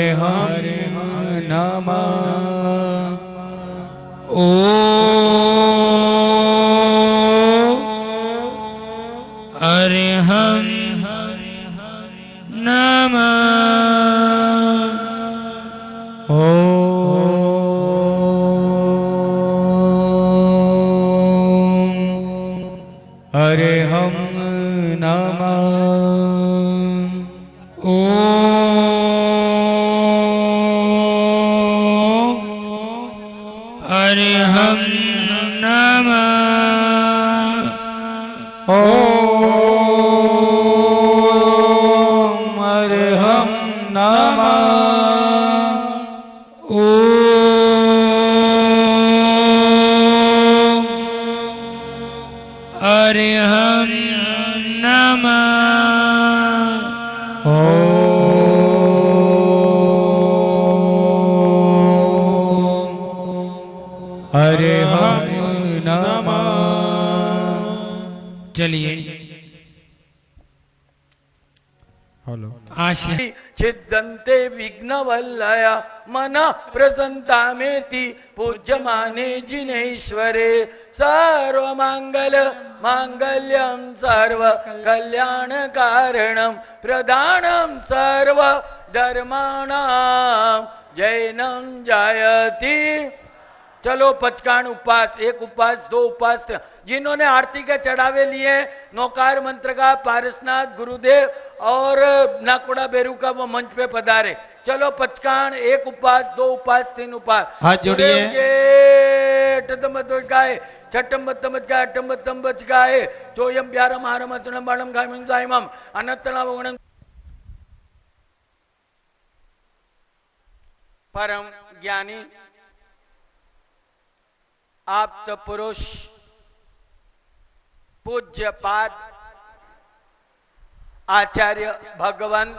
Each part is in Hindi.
अर्हं नमः। अर्हं नमः। अर्हं नमः। अर्हं नमः। अर्हं नमः। अर्हं नमः। अर्हं नमः। चलिए आशय छिद्दन्ते विघ्नवल्लय मन प्रसन्तामेति पूज्यमाने जिनेश्वरे सर्वमंगल मांगल्यं सर्व कल्याण कारणं प्रदानं सर्व धर्माणां जैनं जायति। चलो पचकान उपवास, एक उपवास, दो उपवास। जिन्होंने आरती के चढ़ावे लिए, नौकार मंत्र का पारसनाथ गुरुदेव और नाकुड़ा बेरू का वो मंच पे पधारे। चलो पचकान, एक उपवास, दो उपवास, तीन उपवास। हाथ जोड़िए। छठम बच गाए चोयम प्यारम हारम अचनम बाणम गायम साइमम अनंतना वगणम। परम ज्ञानी आप्त पुरुष पूज्य पाद आचार्य भगवान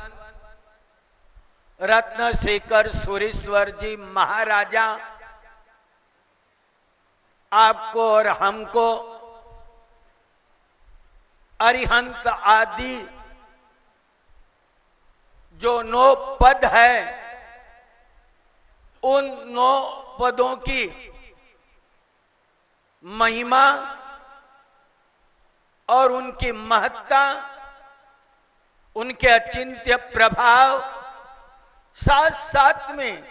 रत्न शेखर सुरेश्वर जी महाराजा आपको और हमको अरिहंत आदि जो 9 पद है उन 9 पदों की महिमा और उनकी महत्ता, उनके अचिंत्य प्रभाव, साथ साथ में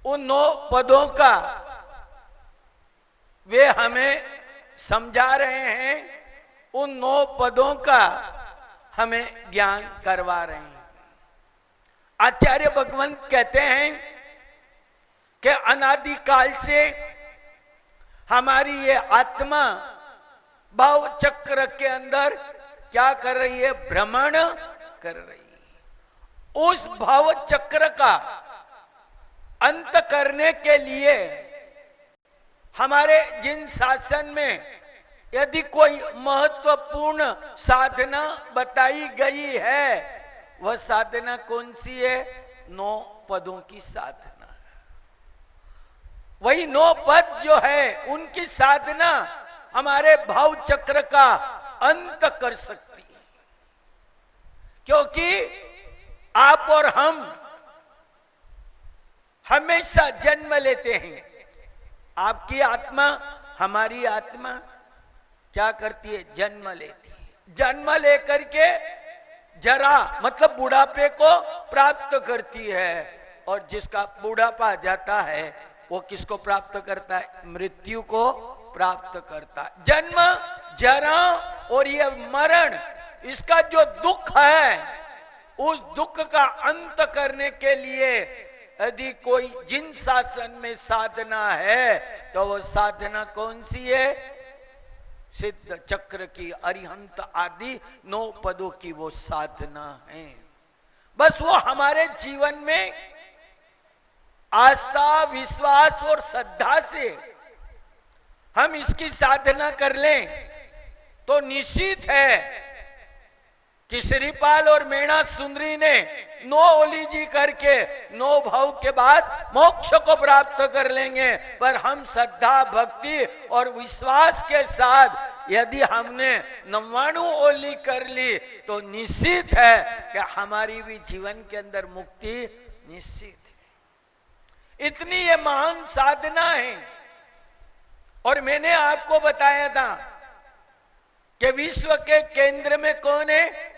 उन 9 पदों का वे हमें समझा रहे हैं, उन 9 पदों का हमें ज्ञान करवा रहे हैं। आचार्य भगवंत कहते हैं कि अनादिकाल से हमारी ये आत्मा भाव चक्र के अंदर क्या कर रही है? भ्रमण कर रही है। उस भाव चक्र का अंत करने के लिए हमारे जिन शासन में यदि कोई महत्वपूर्ण साधना बताई गई है, वह साधना कौन सी है? 9 पदों की साधना। वही 9 पद जो है उनकी साधना हमारे भाव चक्र का अंत कर सकती है। क्योंकि आप और हम हमेशा जन्म लेते हैं। आपकी आत्मा, हमारी आत्मा क्या करती है? जन्म लेती है। जन्म लेकर के जरा मतलब बुढ़ापे को प्राप्त करती है, और जिसका बुढ़ापा जाता है वो किसको प्राप्त करता है? मृत्यु को प्राप्त करता है। जन्म, जरा और ये मरण, इसका जो दुख है, उस दुख का अंत करने के लिए यदि कोई जिन शासन में साधना है तो वो साधना कौन सी है? सिद्ध चक्र की, अरिहंत आदि 9 पदों की वो साधना है। बस वो हमारे जीवन में आस्था, विश्वास और श्रद्धा से हम इसकी साधना कर लें तो निश्चित है कि श्रीपाल और मेणा सुंदरी ने 9 ओली जी करके 9 भाव के बाद मोक्ष को प्राप्त कर लेंगे, पर हम श्रद्धा भक्ति और विश्वास के साथ यदि हमने 99 ओली कर ली तो निश्चित है कि हमारी भी जीवन के अंदर मुक्ति निश्चित है। इतनी ये महान साधना है। और मैंने आपको बताया था कि विश्व के केंद्र में कौन है?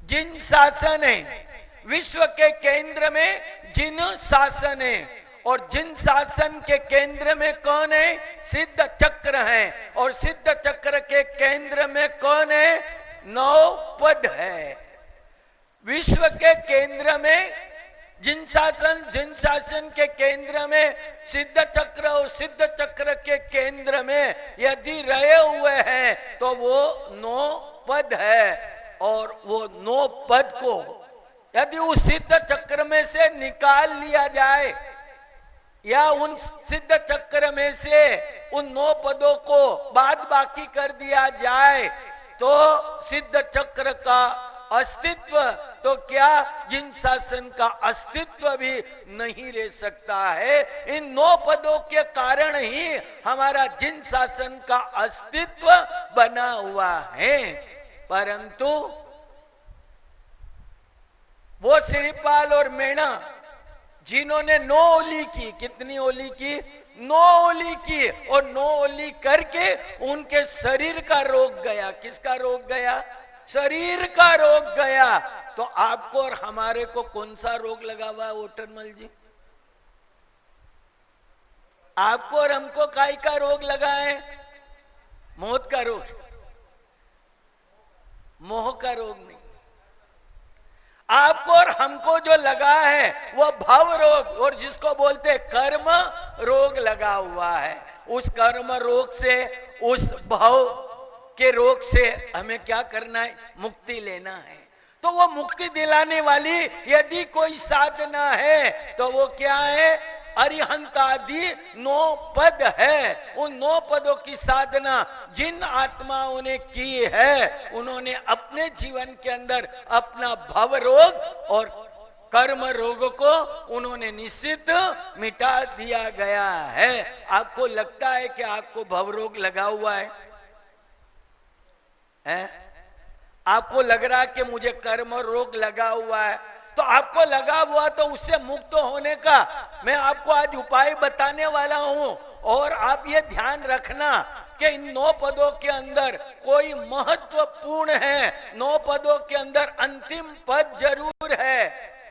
जिन शासन है। विश्व के केंद्र में जिन शासन है, और जिन शासन के केंद्र में कौन है? सिद्ध चक्र है। और सिद्ध चक्र के केंद्र में कौन है? 9 पद है। विश्व के केंद्र में जिन शासन के केंद्र में सिद्ध चक्र, और सिद्ध चक्र के केंद्र में यदि रहे हुए हैं तो वो 9 पद है। और वो 9 पद को यदि उस सिद्ध चक्र में से निकाल लिया जाए, या उन सिद्ध चक्र में से उन 9 पदों को बाद बाकी कर दिया जाए, तो सिद्ध चक्र का अस्तित्व तो क्या, जिन शासन का अस्तित्व भी नहीं रह सकता है। इन 9 पदों के कारण ही हमारा जिन शासन का अस्तित्व बना हुआ है। परंतु वो श्रीपाल और मेणा जिन्होंने 9 ओली की, कितनी ओली की? 9 ओली की। और 9 ओली करके उनके शरीर का रोग गया। किसका रोग गया? शरीर का रोग गया। तो आपको और हमारे को कौन सा रोग लगा हुआ है ओटरमल जी? आपको और हमको काय का रोग लगा है? मौत का रोग, मोह का रोग नहीं। आपको और हमको जो लगा है वो भव रोग, और जिसको बोलते कर्म रोग लगा हुआ है। उस कर्म रोग से, उस भव के रोग से हमें क्या करना है? मुक्ति लेना है। तो वो मुक्ति दिलाने वाली यदि कोई साधना है तो वो क्या है? अरिहंतादि 9 पद है। उन 9 पदों की साधना जिन आत्माओं ने की है, उन्होंने अपने जीवन के अंदर अपना भव रोग और कर्म रोग को उन्होंने निश्चित मिटा दिया गया है। आपको लगता है कि आपको भव रोग लगा हुआ है? आपको लग रहा है कि मुझे कर्म रोग लगा हुआ है, तो आपको लगा हुआ तो उससे मुक्त होने का मैं आपको आज उपाय बताने वाला हूं। और आप ये ध्यान रखना कि इन 9 पदों के अंदर कोई महत्वपूर्ण है। 9 पदों के अंदर अंतिम पद जरूर है।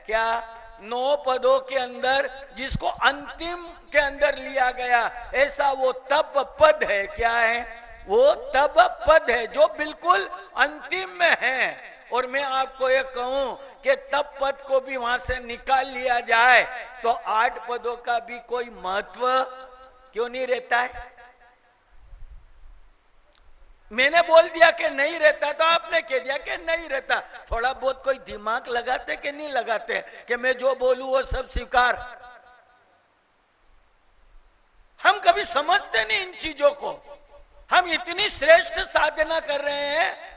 क्या? 9 पदों के अंदर जिसको अंतिम के अंदर लिया गया, ऐसा वो तप पद है। क्या है? वो तप पद है जो बिल्कुल अंतिम में है। और मैं आपको ये कहूं कि तप पद को भी वहां से निकाल लिया जाए तो 8 पदों का भी कोई महत्व क्यों नहीं रहता है? मैंने बोल दिया कि नहीं रहता, तो आपने कह दिया कि नहीं रहता। थोड़ा बहुत कोई दिमाग लगाते कि नहीं लगाते कि मैं जो बोलूं वो सब स्वीकार? हम कभी समझते नहीं इन चीजों को। हम इतनी श्रेष्ठ साधना कर रहे हैं,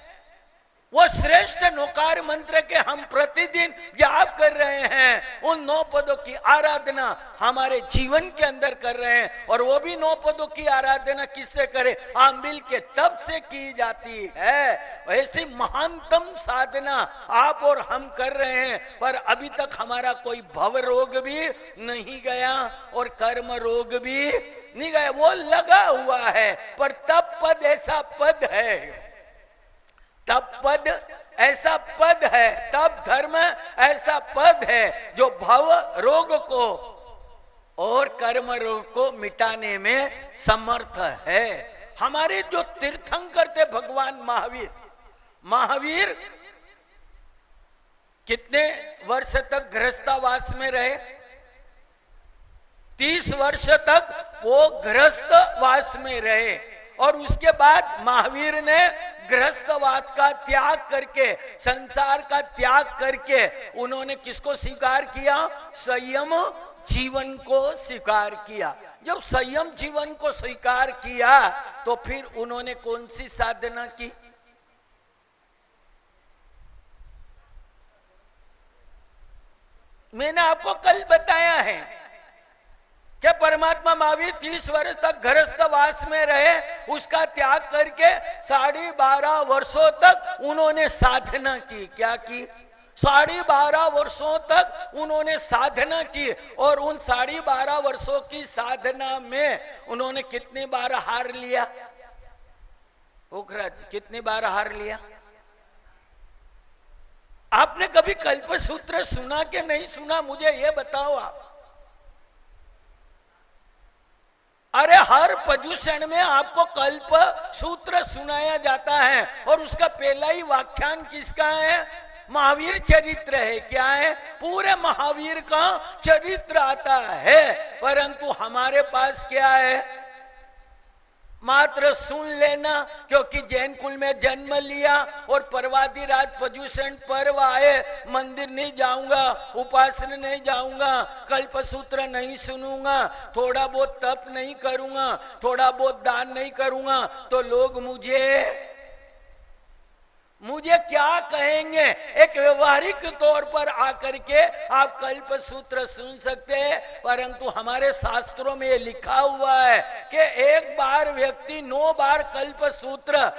वो श्रेष्ठ नौकार मंत्र के हम प्रतिदिन जाप कर रहे हैं। उन 9 पदों की आराधना हमारे जीवन के अंदर कर रहे हैं। और वो भी 9 पदों की आराधना किससे करें? आंबिल के तप से की जाती है। ऐसी महानतम साधना आप और हम कर रहे हैं, पर अभी तक हमारा कोई भव रोग भी नहीं गया और कर्म रोग भी नहीं गया। वो लगा हुआ है। पर तप पद ऐसा पद है, तप पद ऐसा पद है, तप धर्म ऐसा पद है जो भव रोग को और कर्म रोग को मिटाने में समर्थ है। हमारे जो तीर्थंकर थे भगवान महावीर कितने वर्ष तक गृहस्थावास में रहे? 30 वर्ष तक वो गृहस्थवास में रहे। और उसके बाद महावीर ने गृहस्थवाद का त्याग करके, संसार का त्याग करके उन्होंने किसको स्वीकार किया? संयम जीवन को स्वीकार किया। जब संयम जीवन को स्वीकार किया तो फिर उन्होंने कौन सी साधना की? मैंने आपको कल बताया है कि परमात्मा महावीर 30 वर्ष तक गृहस्थवास में रहे, उसका त्याग करके 12.5 वर्षों तक उन्होंने साधना की। क्या की? 12.5 वर्षों तक उन्होंने साधना की, और उन 12.5 वर्षों की साधना में उन्होंने कितनी बार हार लिया? पोखराज, कितनी बार हार लिया? आपने कभी कल्प सूत्र सुना कि नहीं सुना? मुझे ये बताओ आप। अरे हर पर्युषण में आपको कल्प सूत्र सुनाया जाता है, और उसका पहला ही व्याख्यान किसका है? महावीर चरित्र है। क्या है? पूरे महावीर का चरित्र आता है। परंतु हमारे पास क्या है? मात्र सुन लेना, क्योंकि जैन कुल में जन्म लिया और पर्वादिराज पर्युषण पर्व आए, मंदिर नहीं जाऊंगा, उपासना नहीं जाऊंगा, कल्पसूत्र नहीं सुनूंगा, थोड़ा बहुत तप नहीं करूंगा, थोड़ा बहुत दान नहीं करूंगा, तो लोग मुझे क्या कहेंगे? एक व्यवहारिक तौर पर आकर के आप कल्प सूत्र सुन सकते हैं, परंतु हमारे शास्त्रों में ये लिखा हुआ है कि एक बार व्यक्ति 9 बार कल्प सूत्र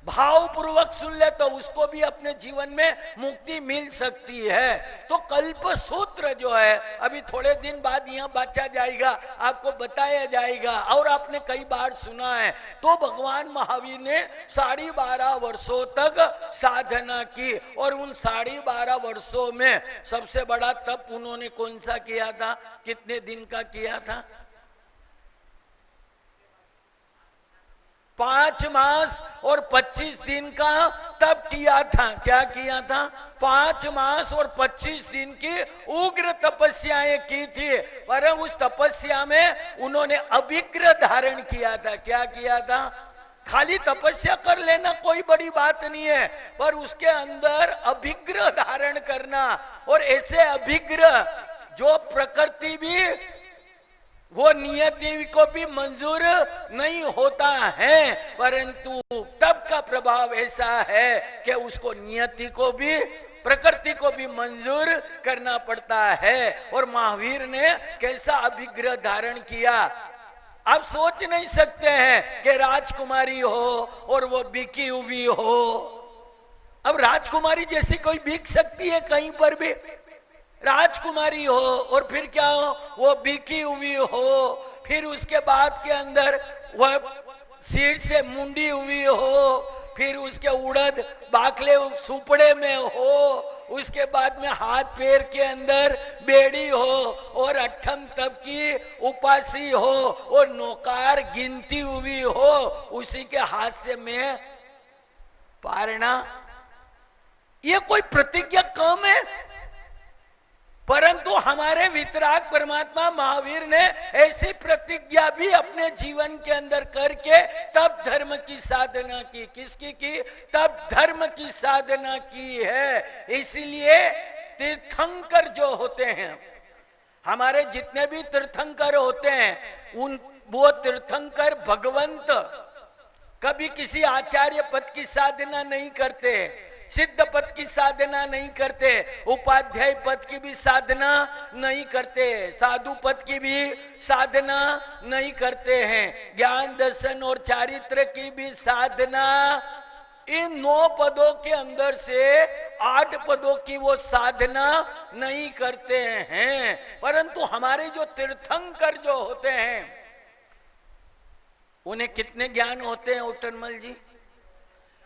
भावपूर्वक सुन ले तो उसको भी अपने जीवन में मुक्ति मिल सकती है। तो कल्प सूत्र जो है अभी थोड़े दिन बाद यहाँ बांटा जाएगा, आपको बताया जाएगा, और आपने कई बार सुना है। तो भगवान महावीर ने 12.5 वर्षों तक साधना की, और उन 12.5 वर्षों में सबसे बड़ा तप उन्होंने कौन सा किया था? कितने दिन का किया था? 5 मास और 25 दिन का तप किया था। क्या किया था? 5 मास और 25 दिन की उग्र तपस्याएं की थी, पर उस तपस्या में उन्होंने अभिग्रह धारण किया था। क्या किया था? खाली तपस्या कर लेना कोई बड़ी बात नहीं है, पर उसके अंदर अभिग्रह धारण करना, और ऐसे अभिग्रह जो प्रकृति भी, वो नियति को भी मंजूर नहीं होता है, परंतु तब का प्रभाव ऐसा है कि उसको नियति को भी, प्रकृति को भी मंजूर करना पड़ता है। और महावीर ने कैसा अभिग्रह धारण किया, आप सोच नहीं सकते हैं कि राजकुमारी हो और वो बिकी हुई हो। अब राजकुमारी जैसी कोई बिक सकती है कहीं पर भी? राजकुमारी हो और फिर क्या हो? वो बिकी हुई हो, फिर उसके बाद के अंदर वह सिर से मुंडी हुई हो, फिर उसके उड़द बाकले सुपड़े में हो, उसके बाद में हाथ पैर के अंदर बेड़ी हो, और अठम तप की उपासी हो, और नौकार गिनती हुई हो, उसी के हाथ से मैं पारना। ये कोई प्रतिज्ञा कम है? परंतु हमारे वितराग परमात्मा महावीर ने ऐसी प्रतिज्ञा भी अपने जीवन के अंदर करके तब धर्म की साधना की। किसकी की? तब धर्म की साधना की है। इसलिए तीर्थंकर जो होते हैं, हमारे जितने भी तीर्थंकर होते हैं, वो तीर्थंकर भगवंत कभी किसी आचार्य पद की साधना नहीं करते, सिद्ध पद की साधना नहीं करते, उपाध्याय पद की भी साधना नहीं करते, साधु पद की भी साधना नहीं करते हैं, ज्ञान दर्शन और चारित्र की भी साधना, इन 9 पदों के अंदर से 8 पदों की वो साधना नहीं करते हैं। परंतु हमारे जो तीर्थंकर जो होते हैं, उन्हें कितने ज्ञान होते हैं उट्टनमल जी?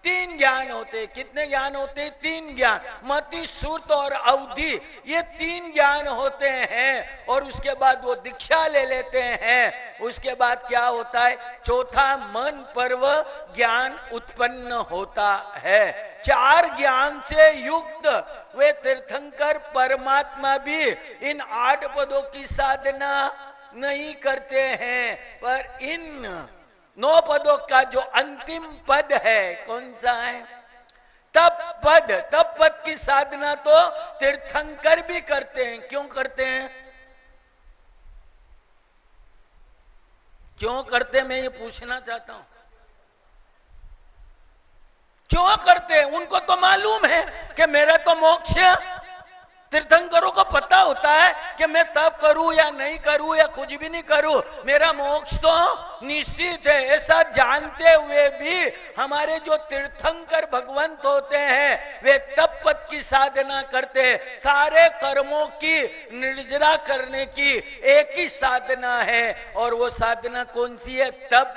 3 ज्ञान होते हैं। कितने ज्ञान होते हैं? 3 ज्ञान, मति, सुरत और अवधि, ये 3 ज्ञान होते हैं। और उसके बाद वो दीक्षा ले लेते हैं। उसके बाद क्या होता है? चौथा मन पर्व ज्ञान उत्पन्न होता है। 4 ज्ञान से युक्त वे तीर्थंकर परमात्मा भी इन 8 पदों की साधना नहीं करते हैं। पर इन 9 पदों का जो अंतिम पद है, कौन सा है? तप पद। तप पद की साधना तो तीर्थंकर भी करते हैं। क्यों करते हैं? क्यों करते हैं, मैं ये पूछना चाहता हूं। क्यों करते हैं? उनको तो मालूम है कि मेरा तो मोक्ष तीर्थंकरों को पता होता है कि मैं तप करूं या नहीं करूं या कुछ भी नहीं करूं, मेरा मोक्ष तो निश्चित है। ऐसा जानते हुए भी हमारे जो तीर्थंकर भगवंत होते हैं वे तप पद की साधना करते हैं। सारे कर्मों की निर्जरा करने की एक ही साधना है, और वो साधना कौन सी है? तप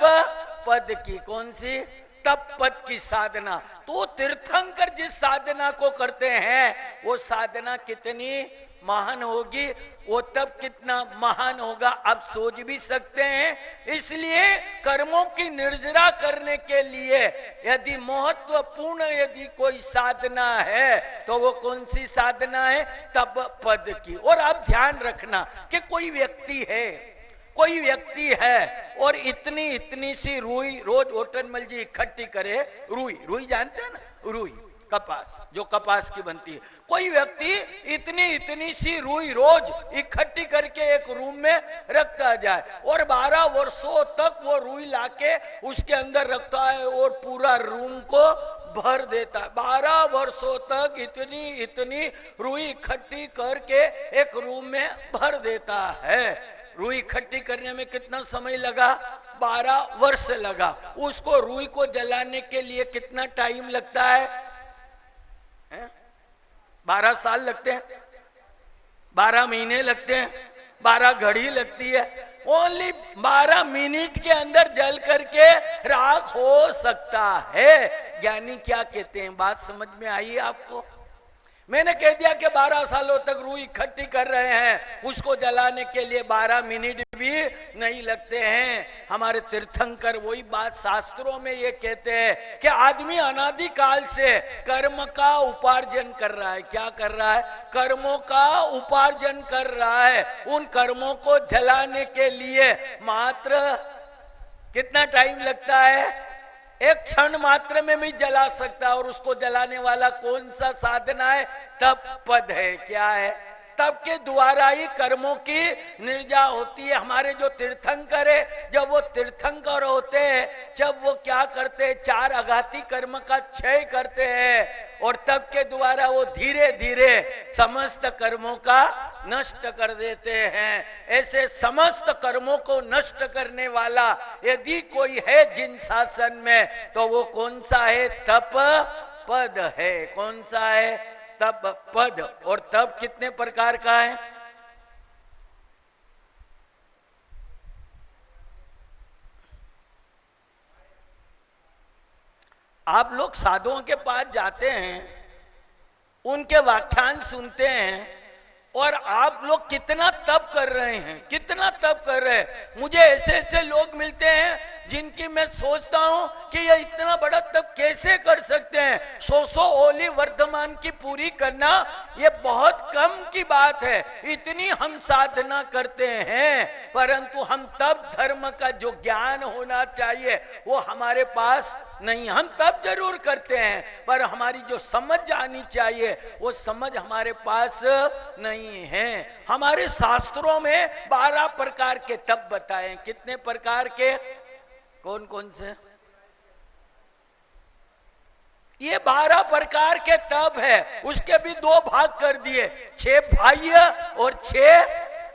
पद की। कौन सी? तप पद की साधना। तो तीर्थंकर जिस साधना को करते हैं वो साधना कितनी महान होगी, वो तब कितना महान होगा, आप सोच भी सकते हैं। इसलिए कर्मों की निर्जरा करने के लिए यदि महत्वपूर्ण यदि कोई साधना है तो वो कौन सी साधना है? तप पद की। और आप ध्यान रखना कि कोई व्यक्ति है और इतनी सी रुई रोज होटनमल जी इकट्ठी करे। रुई जानते हैं ना? रुई कपास, जो कपास की बनती है। कोई व्यक्ति इतनी सी रुई रोज इकट्ठी करके एक रूम में रखता जाए और 12 वर्षों तक वो रुई लाके उसके अंदर रखता है और पूरा रूम को भर देता है। 12 वर्षों तक इतनी रुई इकट्ठी करके एक रूम में भर देता है। रुई इकट्ठी करने में कितना समय लगा? 12 वर्ष लगा। उसको रुई को जलाने के लिए कितना टाइम लगता है? 12 साल लगते हैं, 12 महीने लगते हैं, 12 घड़ी लगती है। ओनली 12 मिनट के अंदर जल करके राख हो सकता है। ज्ञानी क्या कहते हैं? बात समझ में आई आपको? मैंने कह दिया कि 12 सालों तक रुई इकट्ठी कर रहे हैं, उसको जलाने के लिए 12 मिनट भी नहीं लगते हैं। हमारे तीर्थंकर वही बात शास्त्रों में ये कहते हैं कि आदमी अनादि काल से कर्म का उपार्जन कर रहा है। क्या कर रहा है? कर्मों का उपार्जन कर रहा है। उन कर्मों को जलाने के लिए मात्र कितना टाइम लगता है? एक क्षण मात्र में भी जला सकता, और उसको जलाने वाला कौन सा साधना है? तप पद है। क्या है? तप के द्वारा ही कर्मों की निर्जा होती है। हमारे जो तीर्थंकर है, जब वो तीर्थंकर होते हैं, जब वो क्या करते हैं? 4 आघाती कर्म का क्षय करते हैं और तप के द्वारा वो धीरे धीरे समस्त कर्मों का नष्ट कर देते हैं। ऐसे समस्त कर्मों को नष्ट करने वाला यदि कोई है जिन शासन में, तो वो कौन सा है? तप पद है। कौन सा है? तप पद। और तप कितने प्रकार का है? आप लोग साधुओं के पास जाते हैं, उनके व्याख्यान सुनते हैं, और आप लोग कितना तप कर रहे हैं, कितना तप कर रहे हैं। मुझे ऐसे ऐसे लोग मिलते हैं जिनकी मैं सोचता हूं कि ये इतना बड़ा तप कैसे कर सकते हैं। 100 ओली वर्धमान की पूरी करना ये बहुत कम की बात है। इतनी हम साधना करते हैं, परंतु हम तप धर्म का जो ज्ञान होना चाहिए वो हमारे पास नहीं। हम तप जरूर करते हैं, पर हमारी जो समझ आनी चाहिए वो समझ हमारे पास नहीं है। हमारे शास्त्रों में 12 प्रकार के तप बताए। कितने प्रकार के? कौन कौन से? ये 12 प्रकार के तप है। उसके भी 2 भाग कर दिए, 6 बाह्य और 6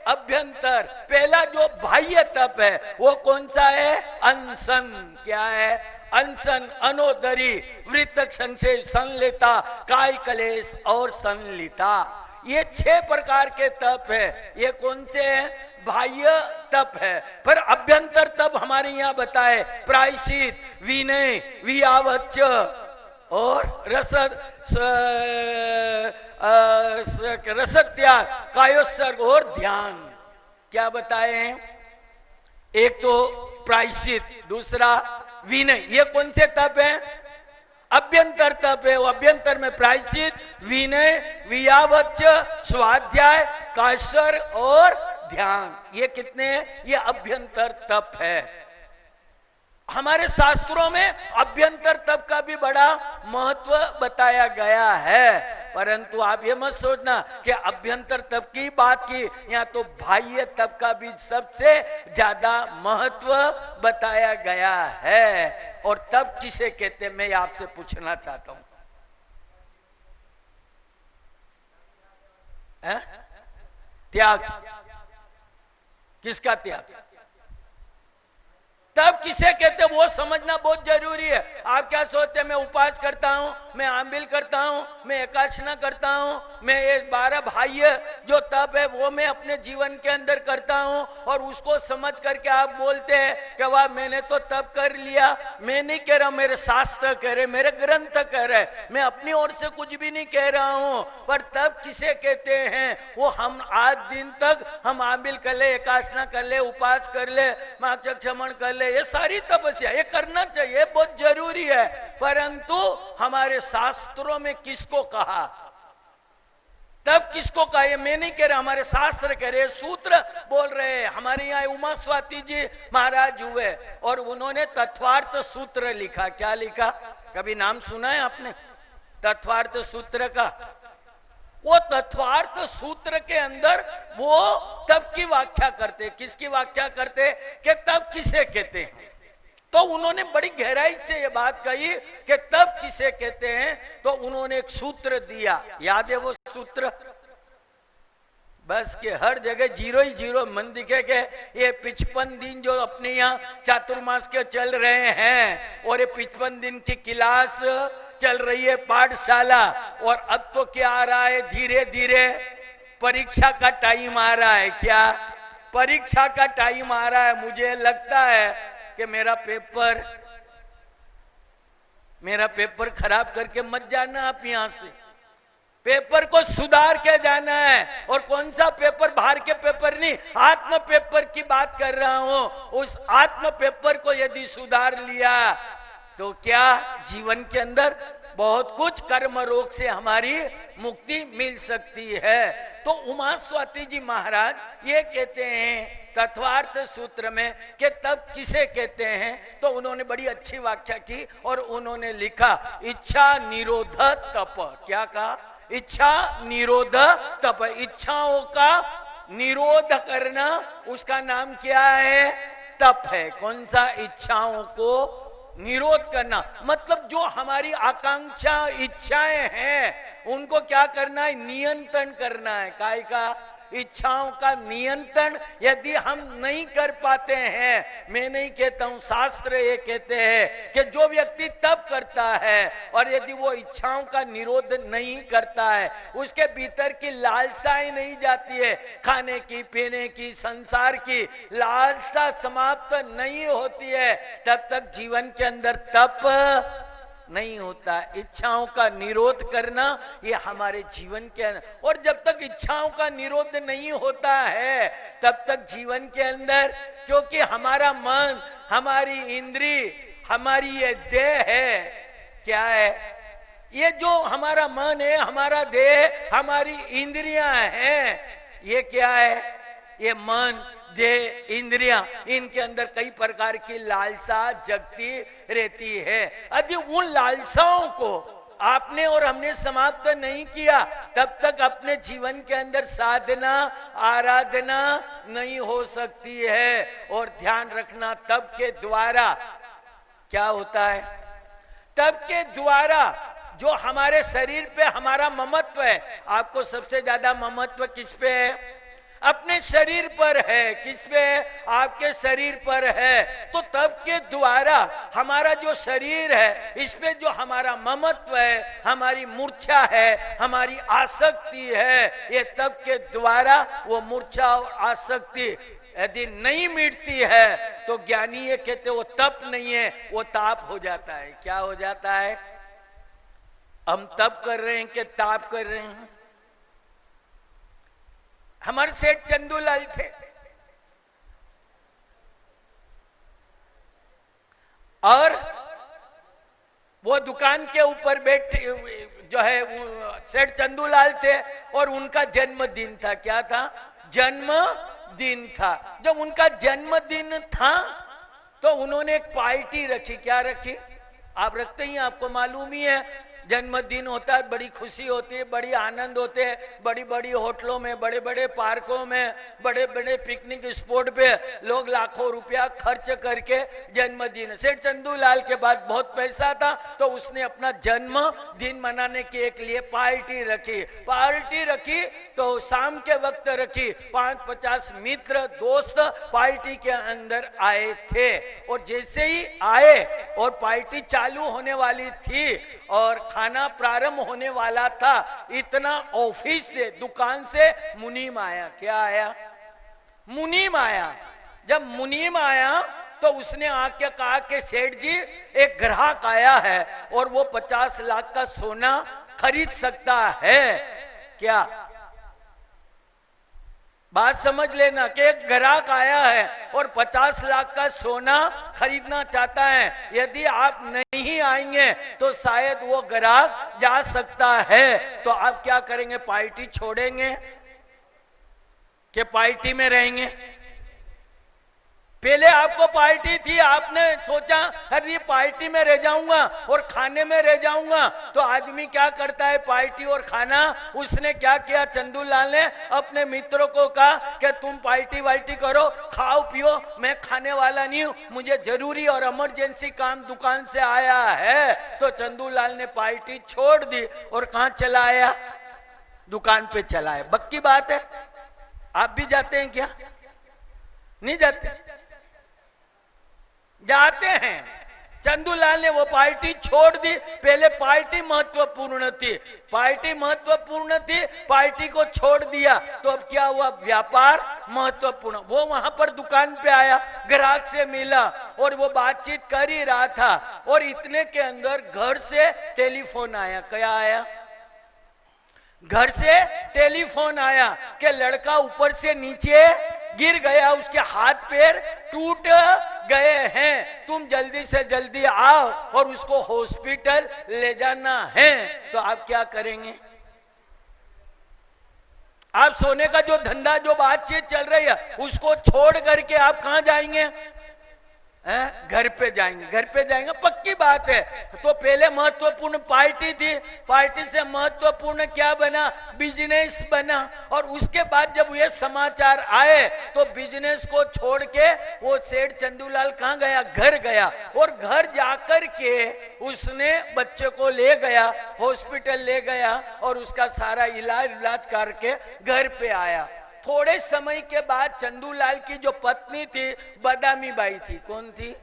अभ्यंतर। पहला जो बाह्य तप है वो कौन सा है? अनशन। क्या है? अनशन, अनोदरी, वृत्त संशय, संलेता, काय कलेश और संलिता। ये 6 प्रकार के तप है। ये कौन से हैं? बाह्य तप है। पर अभ्यंतर तप हमारे यहाँ बताए प्रायश्चित, विनय, वियावच्च और रसत्याग, कायोत्सर्ग और ध्यान। क्या बताए हैं? एक तो प्रायश्चित, दूसरा विनय। ये कौन से तप है? अभ्यंतर तप है। वो अभ्यंतर में प्रायश्चित, विनय, वियावच्च, स्वाध्याय, कायसर और ध्यान। ये कितने हैं? ये अभ्यंतर तप है। हमारे शास्त्रों में अभ्यंतर तप का भी बड़ा महत्व बताया गया है, परंतु आप ये मत सोचना कि अभ्यंतर तप की बात की, यहाँ तो बाह्य तप का भी सबसे ज्यादा महत्व बताया गया है। और तप किसे कहते हैं, मैं आपसे पूछना चाहता हूं। है? त्याग। किसका त्याग? तब किसे कहते वो समझना बहुत जरूरी है। आप क्या सोचते हैं मैं उपवास करता हूं, मैं आंबिल करता हूं, मैं एकादशना करता हूं, मैं ये 12 बाह्य जो तप है वो मैं अपने जीवन के अंदर करता हूं और उसको समझ करके आप बोलते हैं कि वाह मैंने तो तप कर लिया। मैं नहीं कह रहा, मेरे शास्त्र कह रहे, मेरे ग्रंथ कह रहे, मैं अपनी ओर से कुछ भी नहीं कह रहा हूं। पर तप किसे कहते हैं? वो हम आज दिन तक हम आंबिल कर ले, एकादशना कर ले, उपवास कर ले, क्षमण कर ले, ये सारी तपस्या ये करना चाहिए, बहुत जरूरी है। परंतु हमारे शास्त्रों में किसको कहा? तब किसको कहा? ये मैं नहीं कह रहा, हमारे शास्त्र कह रहे, सूत्र बोल रहे हैं। हमारे यहाँ उमा स्वाति जी महाराज हुए और उन्होंने तत्वार्थ सूत्र लिखा। क्या लिखा? कभी नाम सुना है आपने तत्वार्थ सूत्र का? वो तत्वार्थ सूत्र के अंदर वो तब की व्याख्या करते। किसकी व्याख्या करते? कि तब किसे कहते हैं। तो उन्होंने बड़ी गहराई से ये बात कही कि तब किसे कहते हैं। तो उन्होंने एक सूत्र दिया, याद है वो सूत्र? बस के हर जगह 0 ही 0 मन दिखे के ये 55 दिन जो अपने यहाँ चातुर्मास के चल रहे हैं और ये 55 दिन की क्लास चल रही है पाठशाला, और अब तो क्या आ रहा है, धीरे धीरे परीक्षा का टाइम आ रहा है। क्या परीक्षा का टाइम आ रहा है? मुझे लगता है कि मेरा पेपर खराब करके मत जाना आप यहां से। पेपर को सुधार के जाना है। और कौन सा पेपर? बाहर के पेपर नहीं, आत्म पेपर की बात कर रहा हूं। उस आत्म पेपर को यदि सुधार लिया तो क्या जीवन के अंदर बहुत कुछ कर्म रोग से हमारी मुक्ति मिल सकती है। तो उमा स्वाति जी महाराज ये कहते हैं तत्वार्थ सूत्र में कि तब किसे कहते हैं। तो उन्होंने बड़ी अच्छी व्याख्या की और उन्होंने लिखा इच्छा निरोध तप। क्या कहा? इच्छा निरोध तप। इच्छाओं का निरोध करना, उसका नाम क्या है? तप है। कौन सा? इच्छाओं को निरोध करना। मतलब जो हमारी आकांक्षा इच्छाएं हैं उनको क्या करना है? नियंत्रण करना है। काय का? इच्छाओं का नियंत्रण यदि हम नहीं कर पाते हैं, मैं नहीं कहता हूं, शास्त्र ये कहते हैं कि जो व्यक्ति तप करता है और यदि वो इच्छाओं का निरोध नहीं करता है, उसके भीतर की लालसाएं नहीं जाती है, खाने की, पीने की, संसार की लालसा समाप्त नहीं होती है, तब तक जीवन के अंदर तप नहीं होता। इच्छाओं का निरोध करना ये हमारे जीवन के अंदर, और जब तक इच्छाओं का निरोध नहीं होता है तब तक जीवन के अंदर, क्योंकि हमारा मन, हमारी इंद्री, हमारी ये देह है, क्या है? ये जो हमारा मन है, हमारा देह, हमारी इंद्रियां हैं, ये क्या है? ये मन, देह, इंद्रियां, इनके अंदर कई प्रकार की लालसा जगती रहती है। यदि उन लालसाओं को आपने और हमने समाप्त नहीं किया तब तक अपने जीवन के अंदर साधना, आराधना नहीं हो सकती है। और ध्यान रखना, तप के द्वारा क्या होता है? तप के द्वारा जो हमारे शरीर पे हमारा ममत्व है, आपको सबसे ज्यादा ममत्व किस पे है? अपने शरीर पर है। किस पे? आपके शरीर पर है। तो तप के द्वारा हमारा जो शरीर है, इस पे जो हमारा ममत्व है, हमारी मूर्छा है, हमारी आसक्ति है, ये तप के द्वारा वो मूर्छा और आसक्ति यदि नहीं मिटती है तो ज्ञानी ये कहते वो तप नहीं है, वो ताप हो जाता है। क्या हो जाता है? हम तप कर रहे हैं कि ताप कर रहे हैं? हमारे सेठ चंदूलाल थे, और वो दुकान के ऊपर बैठे जो है सेठ चंदूलाल थे और उनका जन्मदिन था। क्या था? जन्मदिन था। जब उनका जन्मदिन था तो उन्होंने एक पार्टी रखी। क्या रखी? आप रखते ही, आपको मालूम ही है। जन्मदिन होता है, बड़ी खुशी होती है, बड़ी आनंद होते हैं, बड़ी बड़ी होटलों में, बड़े बड़े पार्कों में, बड़े बड़े पिकनिक स्पॉट पे लोग लाखों रुपया खर्च करके जन्मदिन। सेठ चंदूलाल के बाद बहुत पैसा था तो उसने अपना जन्म दिन मनाने के लिए पार्टी रखी तो शाम के वक्त रखी। 50 मित्र दोस्त पार्टी के अंदर आए थे और जैसे ही आए और पार्टी चालू होने वाली थी और खाना प्रारंभ होने वाला था, इतना ऑफिस से, दुकान से मुनीम आया। क्या आया? मुनीम आया। जब मुनीम आया तो उसने आके कहा कि सेठ जी, एक ग्राहक आया है और वो 50 लाख का सोना खरीद सकता है क्या? बात समझ लेना कि एक ग्राहक आया है और 50 लाख का सोना खरीदना चाहता है। यदि आप नहीं आएंगे तो शायद वो ग्राहक जा सकता है। तो आप क्या करेंगे? पार्टी छोड़ेंगे कि पार्टी में रहेंगे? पहले आपको पार्टी थी, आपने सोचा अरे पार्टी में रह जाऊंगा और खाने में रह जाऊंगा। तो आदमी क्या करता है? पार्टी और खाना। उसने क्या किया? चंदूलाल ने अपने मित्रों को कहा कि तुम पार्टी वार्टी करो, खाओ पियो, मैं खाने वाला नहीं हूं, मुझे जरूरी और इमरजेंसी काम दुकान से आया है। तो चंदूलाल ने पार्टी छोड़ दी और कहां चला आया? दुकान पे चला आया। बक्की बात है। आप भी जाते हैं क्या? नहीं जाते? जाते हैं। चंदूलाल ने वो पार्टी छोड़ दी। पहले पार्टी महत्वपूर्ण थी, पार्टी को छोड़ दिया तो अब क्या हुआ? व्यापार महत्वपूर्ण। वो वहां पर दुकान पे आया, ग्राहक से मिला और वो बातचीत कर ही रहा था और इतने के अंदर घर से टेलीफोन आया। क्या आया? घर से टेलीफोन आया कि लड़का ऊपर से नीचे गिर गया, उसके हाथ पैर टूट गए हैं, तुम जल्दी से जल्दी आओ और उसको हॉस्पिटल ले जाना है। तो आप क्या करेंगे? आप सोने का जो धंधा, जो बातचीत चल रही है, उसको छोड़ करके आप कहां जाएंगे? घर पे जाएंगे। पक्की बात है। तो पहले महत्वपूर्ण पार्टी थी, पार्टी से महत्वपूर्ण क्या बना? बिजनेस बना। और उसके बाद जब ये समाचार आए तो बिजनेस को छोड़ के वो सेठ चंदूलाल कहां गया? घर गया और घर जाकर के उसने बच्चे को ले गया, हॉस्पिटल ले गया और उसका सारा इलाज करके घर पे आया। थोड़े समय के बाद चंदूलाल की जो पत्नी थी, बदामी बाई थी। कौन थी?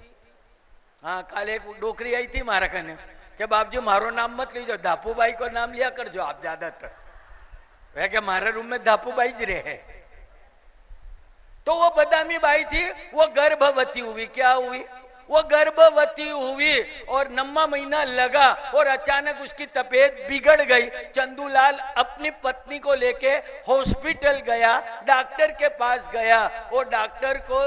हाँ, कल एक डोकरी आई थी मारा कने के बाप जी मारो नाम मत लीजिए, धापू बाई को नाम लिया कर जो आप ज्यादातर। वह के मारे रूम में धापू बाई ज रहे। तो वो बदामी बाई थी, वो गर्भवती हुई। क्या हुई? वो गर्भवती हुई और 9वां महीना लगा और अचानक उसकी तबीयत बिगड़ गई। चंदूलाल अपनी पत्नी को लेके हॉस्पिटल गया, डॉक्टर के पास गया और डॉक्टर को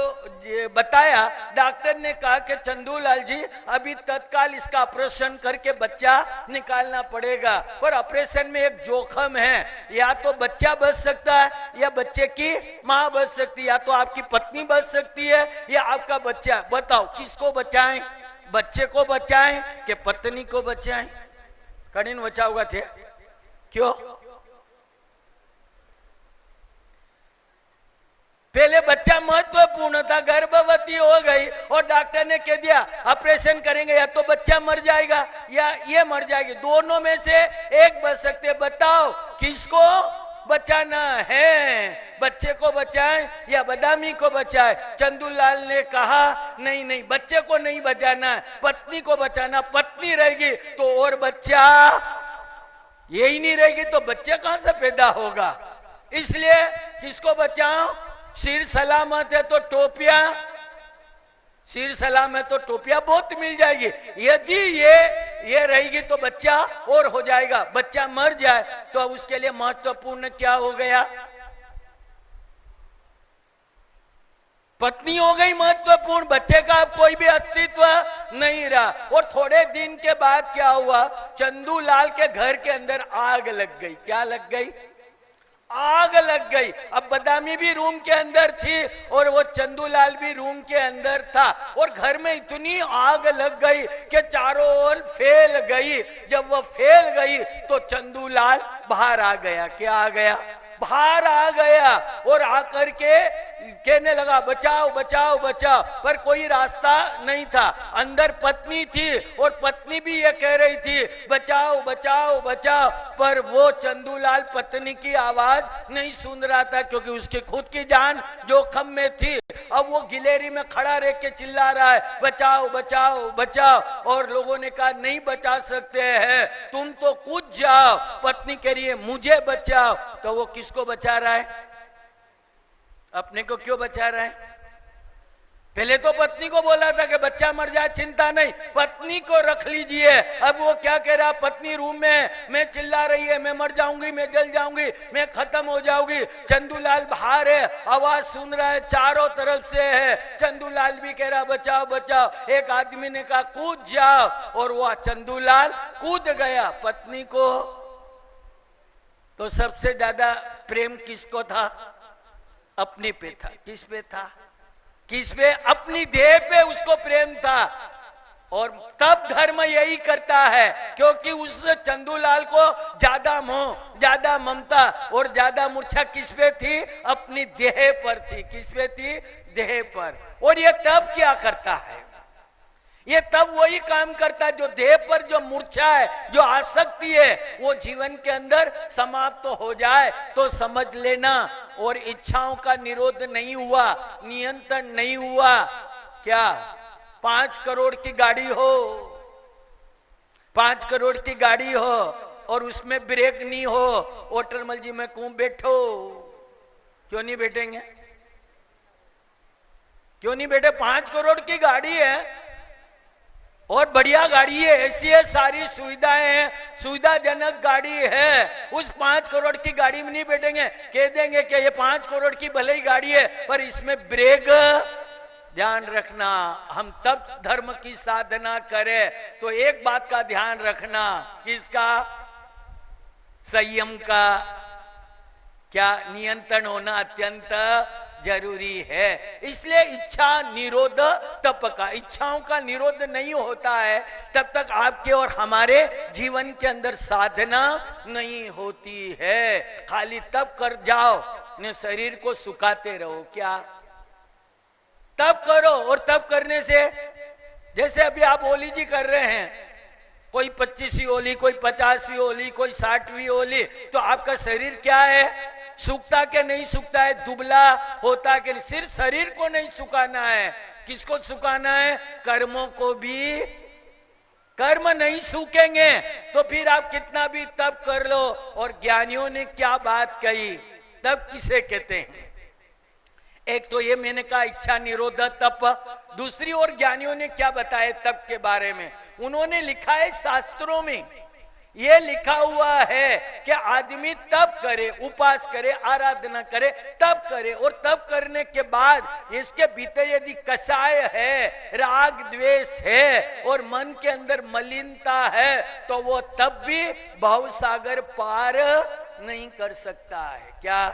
बताया। डॉक्टर ने कहा कि चंदूलाल जी, अभी तत्काल इसका ऑपरेशन करके बच्चा निकालना पड़ेगा, पर ऑपरेशन में एक जोखिम है, या तो बच्चा बच सकता है या बच्चे की मां बच सकती है, या तो आपकी पत्नी बच सकती है या आपका बच्चा। बताओ किसको बचाएं? बच्चे को बचाएं कि पत्नी को बचाएं? कठिन बचाओगा थे। क्यों? पहले बच्चा महत्वपूर्ण था, गर्भवती हो गई और डॉक्टर ने कह दिया ऑपरेशन करेंगे, या तो बच्चा मर जाएगा या ये मर जाएगी, दोनों में से एक बच सकते। बताओ किसको बचाना है? बच्चे को बचाएं या बदामी को बचाएं? चंदूलाल ने कहा नहीं, बच्चे को नहीं बचाना है, पत्नी को बचाना। पत्नी रहेगी तो और बच्चा, यही नहीं रहेगी तो बच्चे कहां से पैदा होगा? इसलिए किसको बचाओ? सिर सलामत है तो टोपियां, सिर सलाम है तो टोपियां बहुत मिल जाएगी। यदि ये रहेगी तो बच्चा और हो जाएगा। बच्चा मर जाए तो उसके लिए महत्वपूर्ण क्या हो गया? पत्नी हो गई महत्वपूर्ण, बच्चे का अब कोई भी अस्तित्व नहीं रहा। और थोड़े दिन के बाद क्या हुआ? चंदूलाल के घर के अंदर आग लग गई। क्या लग गई? आग लग गई। अब बदामी भी रूम के अंदर थी और वो चंदूलाल भी रूम के अंदर था और घर में इतनी आग लग गई कि चारों ओर फैल गई। जब वो फैल गई तो चंदूलाल बाहर आ गया। क्या आ गया? बाहर आ गया और आकर के कहने लगा बचाओ बचाओ बचाओ, पर कोई रास्ता नहीं था। अंदर पत्नी थी और पत्नी भी ये कह रही थी बचाओ बचाओ बचाओ, पर वो चंदूलाल पत्नी की आवाज नहीं सुन रहा था क्योंकि उसकी खुद की जान जोखम में थी। अब वो गिलेरी में खड़ा रह के चिल्ला रहा है बचाओ बचाओ बचाओ, और लोगों ने कहा नहीं बचा सकते हैं, तुम तो कूद जाओ। पत्नी कह रही है मुझे बचाओ। तो वो किसको बचा रहा है? अपने को क्यों बचा रहा है? पहले तो पत्नी को बोला था कि बच्चा मर जाए चिंता नहीं, पत्नी को रख लीजिए। अब वो क्या कह रहा? पत्नी रूम में, मैं चिल्ला रही है मैं मर जाऊंगी, मैं जल जाऊंगी, मैं खत्म हो जाऊंगी। चंदूलाल बाहर है, आवाज सुन रहा है चारों तरफ से है। चंदूलाल भी कह रहा बचाओ बचाओ। एक आदमी ने कहा कूद जाओ, और वो चंदूलाल कूद गया। पत्नी को तो सबसे ज्यादा प्रेम किसको था? अपने पे था। किस पे था? किस पे? अपनी देह पे उसको प्रेम था। और तब धर्म यही करता है, क्योंकि उस चंदूलाल को ज्यादा मोह, ज्यादा ममता और ज्यादा मूर्छा किस पे थी? अपनी देह पर थी। किस पे थी? देह पर। और ये तब क्या करता है? ये तब वही काम करता है जो देह पर जो मूर्छा है, जो आसक्ति है, वो जीवन के अंदर समाप्त तो हो जाए तो समझ लेना। और इच्छाओं का निरोध नहीं हुआ, नियंत्रण नहीं हुआ। क्या 5 करोड़ की गाड़ी हो, 5 करोड़ की गाड़ी हो और उसमें ब्रेक नहीं हो, ओटरमल जी में क्यों बैठो? क्यों नहीं बैठेंगे? क्यों नहीं बैठे? 5 करोड़ की गाड़ी है और बढ़िया गाड़ी है, ऐसी है, सारी सुविधाएं हैं, सुविधाजनक गाड़ी है। उस 5 करोड़ की गाड़ी में नहीं बैठेंगे, कह देंगे कि ये 5 करोड़ की भले ही गाड़ी है पर इसमें ब्रेक ध्यान रखना। हम तब धर्म की साधना करें तो एक बात का ध्यान रखना, किसका? संयम का। क्या? नियंत्रण होना अत्यंत जरूरी है। इसलिए इच्छा निरोध तप का, इच्छाओं का निरोध नहीं होता है तब तक आपके और हमारे जीवन के अंदर साधना नहीं होती है। खाली तप कर जाओ, ने शरीर को सुखाते रहो। क्या? तप करो, और तप करने से जैसे अभी आप ओली जी कर रहे हैं, कोई 25वीं ओली, कोई 50वीं ओली, कोई 60वीं ओली, तो आपका शरीर क्या है? सूखता के नहीं सूखता है? दुबला होता के नहीं? सिर्फ शरीर को नहीं सुखाना है, किसको सुखाना है? कर्मों को भी। कर्म नहीं सूखेंगे तो फिर आप कितना भी तप कर लो। और ज्ञानियों ने क्या बात कही? तप किसे कहते हैं? एक तो ये मैंने कहा इच्छा निरोध तप। दूसरी ओर ज्ञानियों ने क्या बताया तप के बारे में? उन्होंने लिखा है शास्त्रों में, ये लिखा हुआ है कि आदमी तप करे, उपास करे, आराधना करे, तप करे, और तप करने के बाद इसके भीतर यदि कषाय है, राग द्वेष है और मन के अंदर मलिनता है तो वो तब भी भवसागर पार नहीं कर सकता है। क्या?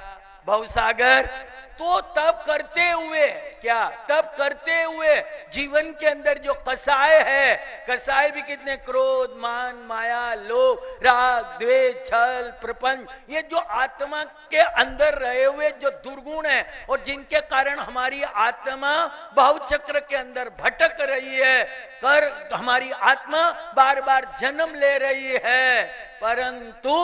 भवसागर। तो तप करते हुए, क्या? तप करते हुए जीवन के अंदर जो कषाय है, कषाय भी कितने? क्रोध, मान, माया, लोभ, राग, द्वेष, छल, प्रपंच, ये जो आत्मा के अंदर रहे हुए जो दुर्गुण है और जिनके कारण हमारी आत्मा भावचक्र के अंदर भटक रही है, कर हमारी आत्मा बार बार जन्म ले रही है। परंतु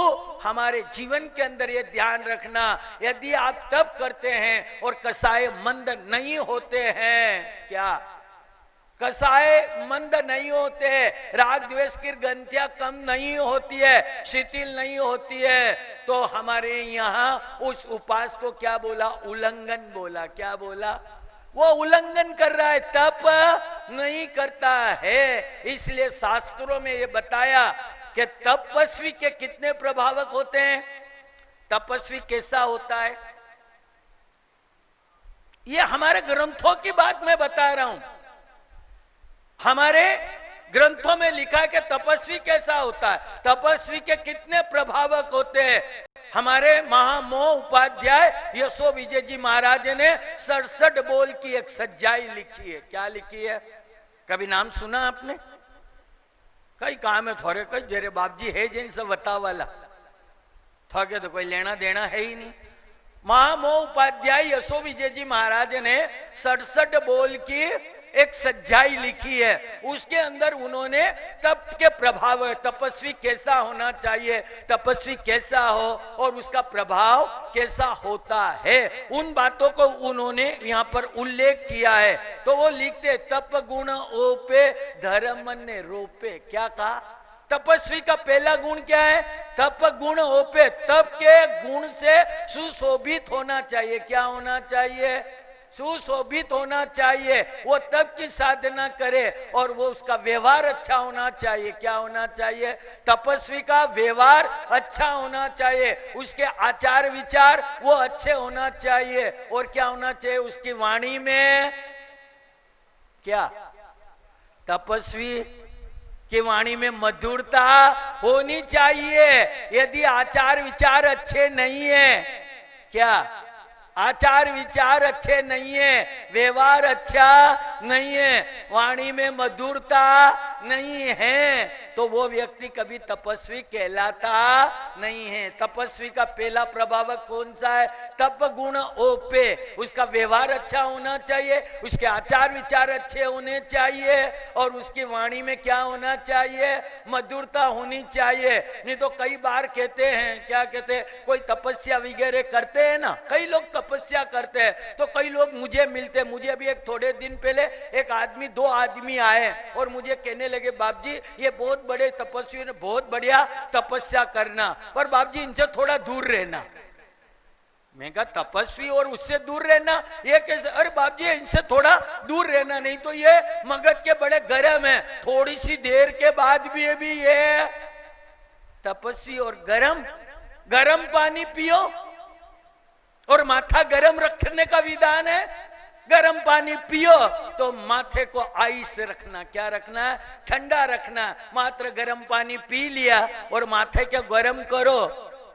हमारे जीवन के अंदर ये ध्यान रखना, यदि आप तप करते हैं और कषाय मंद नहीं होते हैं, क्या? कषाय मंद नहीं होते हैं, राग द्वेष की ग्रंथियां कम नहीं होती है, शिथिल नहीं होती है, तो हमारे यहाँ उस उपास को क्या बोला? उल्लंघन बोला। क्या बोला? वो उल्लंघन कर रहा है, तप नहीं करता है। इसलिए शास्त्रों में ये बताया कि तपस्वी के कितने प्रभावक होते हैं, तपस्वी कैसा होता है। ये हमारे ग्रंथों की बात मैं बता रहा हूं। हमारे ग्रंथों में लिखा है कि तपस्वी कैसा होता है, तपस्वी के कितने प्रभावक होते हैं। हमारे महामोह उपाध्याय यशो विजय जी महाराज ने 67 बोल की एक सज्जाई लिखी है। क्या लिखी है? कभी नाम सुना आपने? कई काम है थोड़े, कई जेरे बाप जी है जिन सब बता वाला थोड़े तो कोई लेना देना है ही नहीं। महामोह उपाध्याय यशो विजय जी महाराज ने 67 बोल की एक सज्जाई लिखी है। उसके अंदर उन्होंने तप के प्रभाव, तपस्वी कैसा होना चाहिए, तपस्वी कैसा हो और उसका प्रभाव कैसा होता है, उन बातों को उन्होंने यहाँ पर उल्लेख किया है। तो वो लिखते तप गुण ओपे धर्म ने रोपे। क्या कहा? तपस्वी का पहला गुण क्या है? तप गुण ओपे, तप के गुण से सुशोभित होना चाहिए। क्या होना चाहिए? सुशोभित होना चाहिए। वो तप की साधना करे और वो उसका व्यवहार अच्छा होना चाहिए। क्या होना चाहिए? तपस्वी का व्यवहार अच्छा होना चाहिए, उसके आचार विचार वो अच्छे होना चाहिए। और क्या होना चाहिए? उसकी वाणी में क्या? तपस्वी की वाणी में मधुरता होनी चाहिए। यदि आचार विचार अच्छे नहीं है, क्या आचार विचार अच्छे नहीं है, व्यवहार अच्छा नहीं है, वाणी में मधुरता नहीं है, तो वो व्यक्ति कभी तपस्वी कहलाता नहीं है। तपस्वी का पहला प्रभावक कौन सा है? तप गुण ओपे, उसका व्यवहार अच्छा होना चाहिए, उसके आचार विचार अच्छे होने चाहिए और उसकी वाणी में क्या होना चाहिए? मधुरता होनी चाहिए। नहीं तो कई बार कहते हैं, क्या कहते हैं, कोई तपस्या वगैरह करते हैं ना, कई लोग तपस्या करते हैं, तो कई लोग मुझे मिलते, मुझे भी एक थोड़े दिन पहले एक आदमी, 2 आदमी आए और मुझे कहने लगे बाप जी ये बहुत बड़े तपस्वी ने बहुत बढ़िया तपस्या करना, पर बाप जी इनसे थोड़ा दूर रहना। मैं कहा तपस्वी और उससे दूर रहना ये कैसे? अरे बाप जी इनसे थोड़ा दूर रहना, नहीं तो ये मगध के बड़े गरम है, थोड़ी सी देर के बाद भी ये तपस्वी। और गरम पानी पियो और माथा गरम रखने का विधान है। गरम पानी पियो तो माथे को आइस रखना। क्या रखना है? ठंडा रखना। मात्र गरम पानी पी लिया और माथे को गरम करो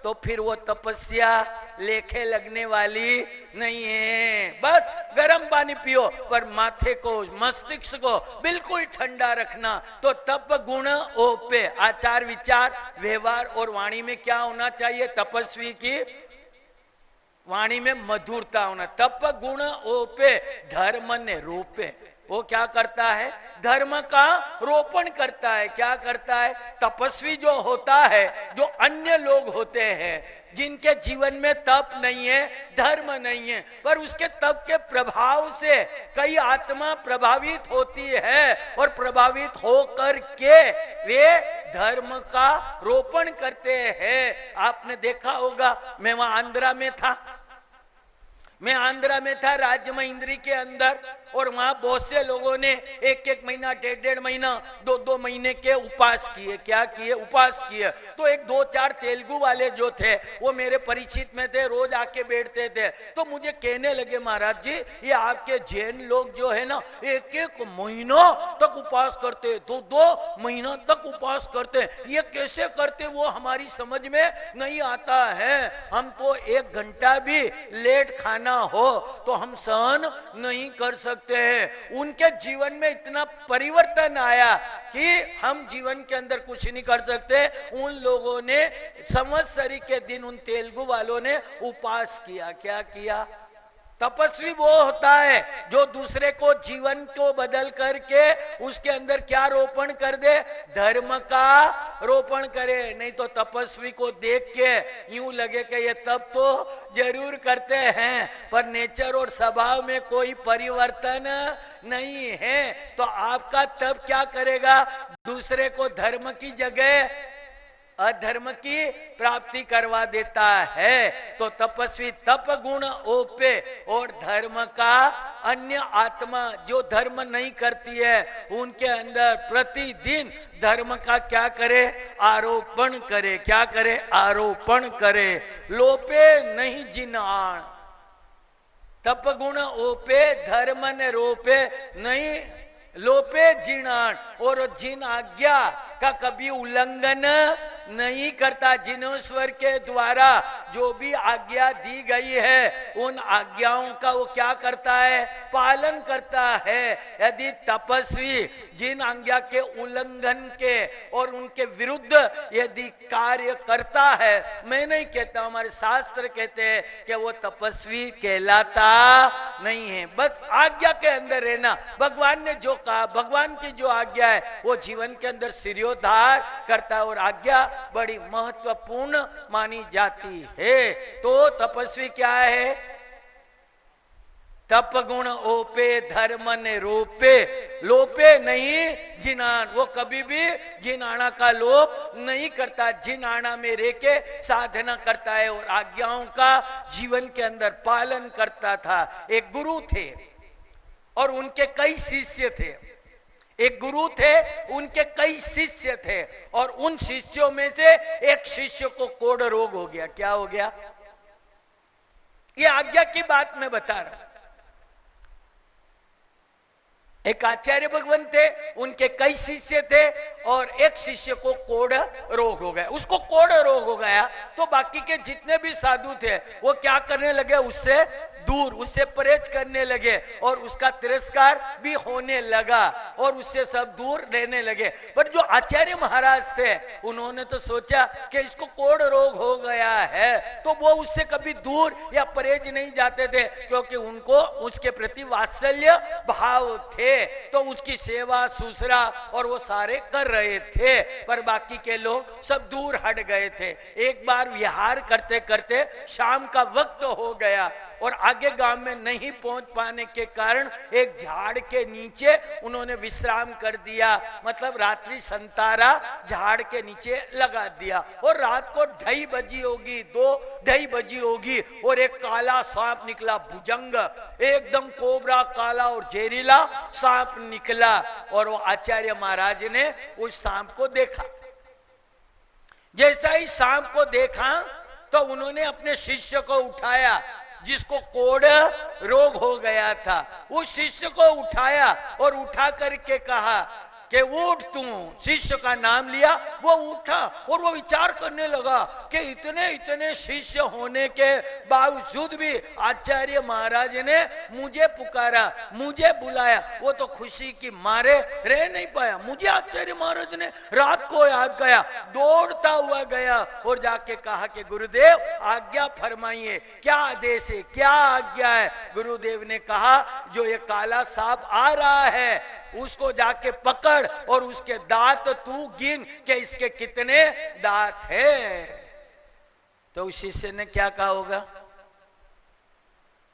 तो फिर वो तपस्या लेखे लगने वाली नहीं है। बस गरम पानी पियो पर माथे को, मस्तिष्क को बिल्कुल ठंडा रखना। तो तप गुण ओपे, आचार विचार व्यवहार और वाणी में क्या होना चाहिए? तपस्वी की वाणी में मधुरता होना। तप गुण ओपे धर्म ने रोपे, वो क्या करता है? धर्म का रोपण करता है। क्या करता है? तपस्वी जो होता है, जो अन्य लोग होते हैं जिनके जीवन में तप नहीं है, धर्म नहीं है, पर उसके तप के प्रभाव से कई आत्मा प्रभावित होती है और प्रभावित होकर के वे धर्म का रोपण करते हैं। आपने देखा होगा, मैं वहां आंध्रा में था, राज्य महेंद्री के अंदर, और वहां बहुत से लोगों ने 1-1 महीना, 1.5 महीना, 2-2 महीने के उपवास किए। क्या किए? उपवास किए। तो 1-2-4 तेलुगु वाले जो थे वो मेरे परिचित में थे, रोज आके बैठते थे। तो मुझे कहने लगे महाराज जी ये आपके जैन लोग जो है ना 1-1 महीनों तक उपवास करते, 2-2 महीना तक उपवास करते, ये कैसे करते वो हमारी समझ में नहीं आता है। हम तो 1 घंटा भी लेट खाना हो तो हम सहन नहीं कर सकते हैं। उनके जीवन में इतना परिवर्तन आया कि हम जीवन के अंदर कुछ नहीं कर सकते। उन लोगों ने संवत्सरी के दिन, उन तेलुगु वालों ने उपवास किया। क्या किया? तपस्वी वो होता है जो दूसरे को, जीवन को बदल करके उसके अंदर क्या रोपण कर दे? धर्म का रोपण करे। नहीं तो तपस्वी को देख के यूं लगे कि ये तप तो जरूर करते हैं पर नेचर और स्वभाव में कोई परिवर्तन नहीं है। तो आपका तप क्या करेगा? दूसरे को धर्म की जगह अधर्म की प्राप्ति करवा देता है। तो तपस्वी तप गुण ओपे और धर्म का, अन्य आत्मा जो धर्म नहीं करती है उनके अंदर प्रतिदिन धर्म का क्या करे? आरोपण करे। क्या करे? आरोपण करे। लोपे नहीं जिनाण, तप गुण ओपे धर्म ने रोपे नहीं लोपे जिनान, और जिन आज्ञा का कभी उल्लंघन नहीं करता, जिनेश्वर के द्वारा जो भी आज्ञा दी गई है उन आज्ञाओं का वो क्या करता है, पालन करता है। यदि तपस्वी जिन आज्ञा के उल्लंघन के और उनके विरुद्ध यदि कार्य करता है, मैं नहीं कहता, हमारे शास्त्र कहते हैं कि वो तपस्वी कहलाता नहीं है। बस आज्ञा के अंदर रहना, भगवान ने जो कहा, भगवान की जो आज्ञा है वो जीवन के अंदर सिरोधार करता है, और आज्ञा बड़ी महत्वपूर्ण मानी जाती है। तो तपस्वी क्या है, तप गुण ओपे धर्म ने रोपे, लोपे नहीं जिनान, वो कभी भी जिनाना का लोप नहीं करता, जिनाना में रह के साधना करता है और आज्ञाओं का जीवन के अंदर पालन करता था। एक गुरु थे और उनके कई शिष्य थे, एक गुरु थे, उनके कई शिष्य थे, और उन शिष्यों में से एक शिष्य को कोढ़ रोग हो गया। क्या हो गया, ये आज्ञा की बात मैं बता रहा हूं। एक आचार्य भगवान थे, उनके कई शिष्य थे, और एक शिष्य को कोढ़ रोग हो गया। उसको कोढ़ रोग हो गया तो बाकी के जितने भी साधु थे वो क्या करने लगे, उससे दूर, उससे परहेज करने लगे, और उसका तिरस्कार भी होने लगा, और उससे सब दूर रहने लगे। पर जो आचार्य महाराज थे उन्होंने तो सोचा कि इसको कोढ़ रोग हो गया है, तो वो उससे कभी दूर या परहेज नहीं जाते थे, क्योंकि उनको उसके प्रति वात्सल्य भाव थे, तो उसकी सेवा सुसरा और वो सारे कर रहे थे। पर बाकी के लोग सब दूर हट गए थे। एक बार विहार करते करते शाम का वक्त हो गया, और आगे गांव में नहीं पहुंच पाने के कारण एक झाड़ के नीचे उन्होंने विश्राम कर दिया, मतलब रात्रि संतारा झाड़ के नीचे लगा दिया। और रात को 2:30 बजी होगी, 2:30 बजी होगी, और एक काला सांप निकला, भुजंग, एकदम कोबरा काला और जहरीला सांप निकला, और वो आचार्य महाराज ने उस सांप को देखा। जैसा ही सांप को देखा तो उन्होंने अपने शिष्य को उठाया, जिसको कोढ़ रोग हो गया था, उस शिष्य को उठाया और उठा करके कहा कि उठ तू, शिष्य का नाम लिया, वो उठा और वो विचार करने लगा कि इतने इतने शिष्य होने के बावजूद भी आचार्य महाराज ने मुझे पुकारा, मुझे बुलाया, वो तो खुशी की मारे रह नहीं पाया। मुझे आचार्य महाराज ने रात को याद किया, दौड़ता हुआ गया और जाके कहा कि गुरुदेव आज्ञा फरमाइए, क्या आदेश है, क्या आज्ञा है। गुरुदेव ने कहा जो ये काला सांप आ रहा है उसको जाके पकड़ और उसके दांत तू गिन के इसके कितने दांत है। तो उस शिष्य ने क्या कहा होगा,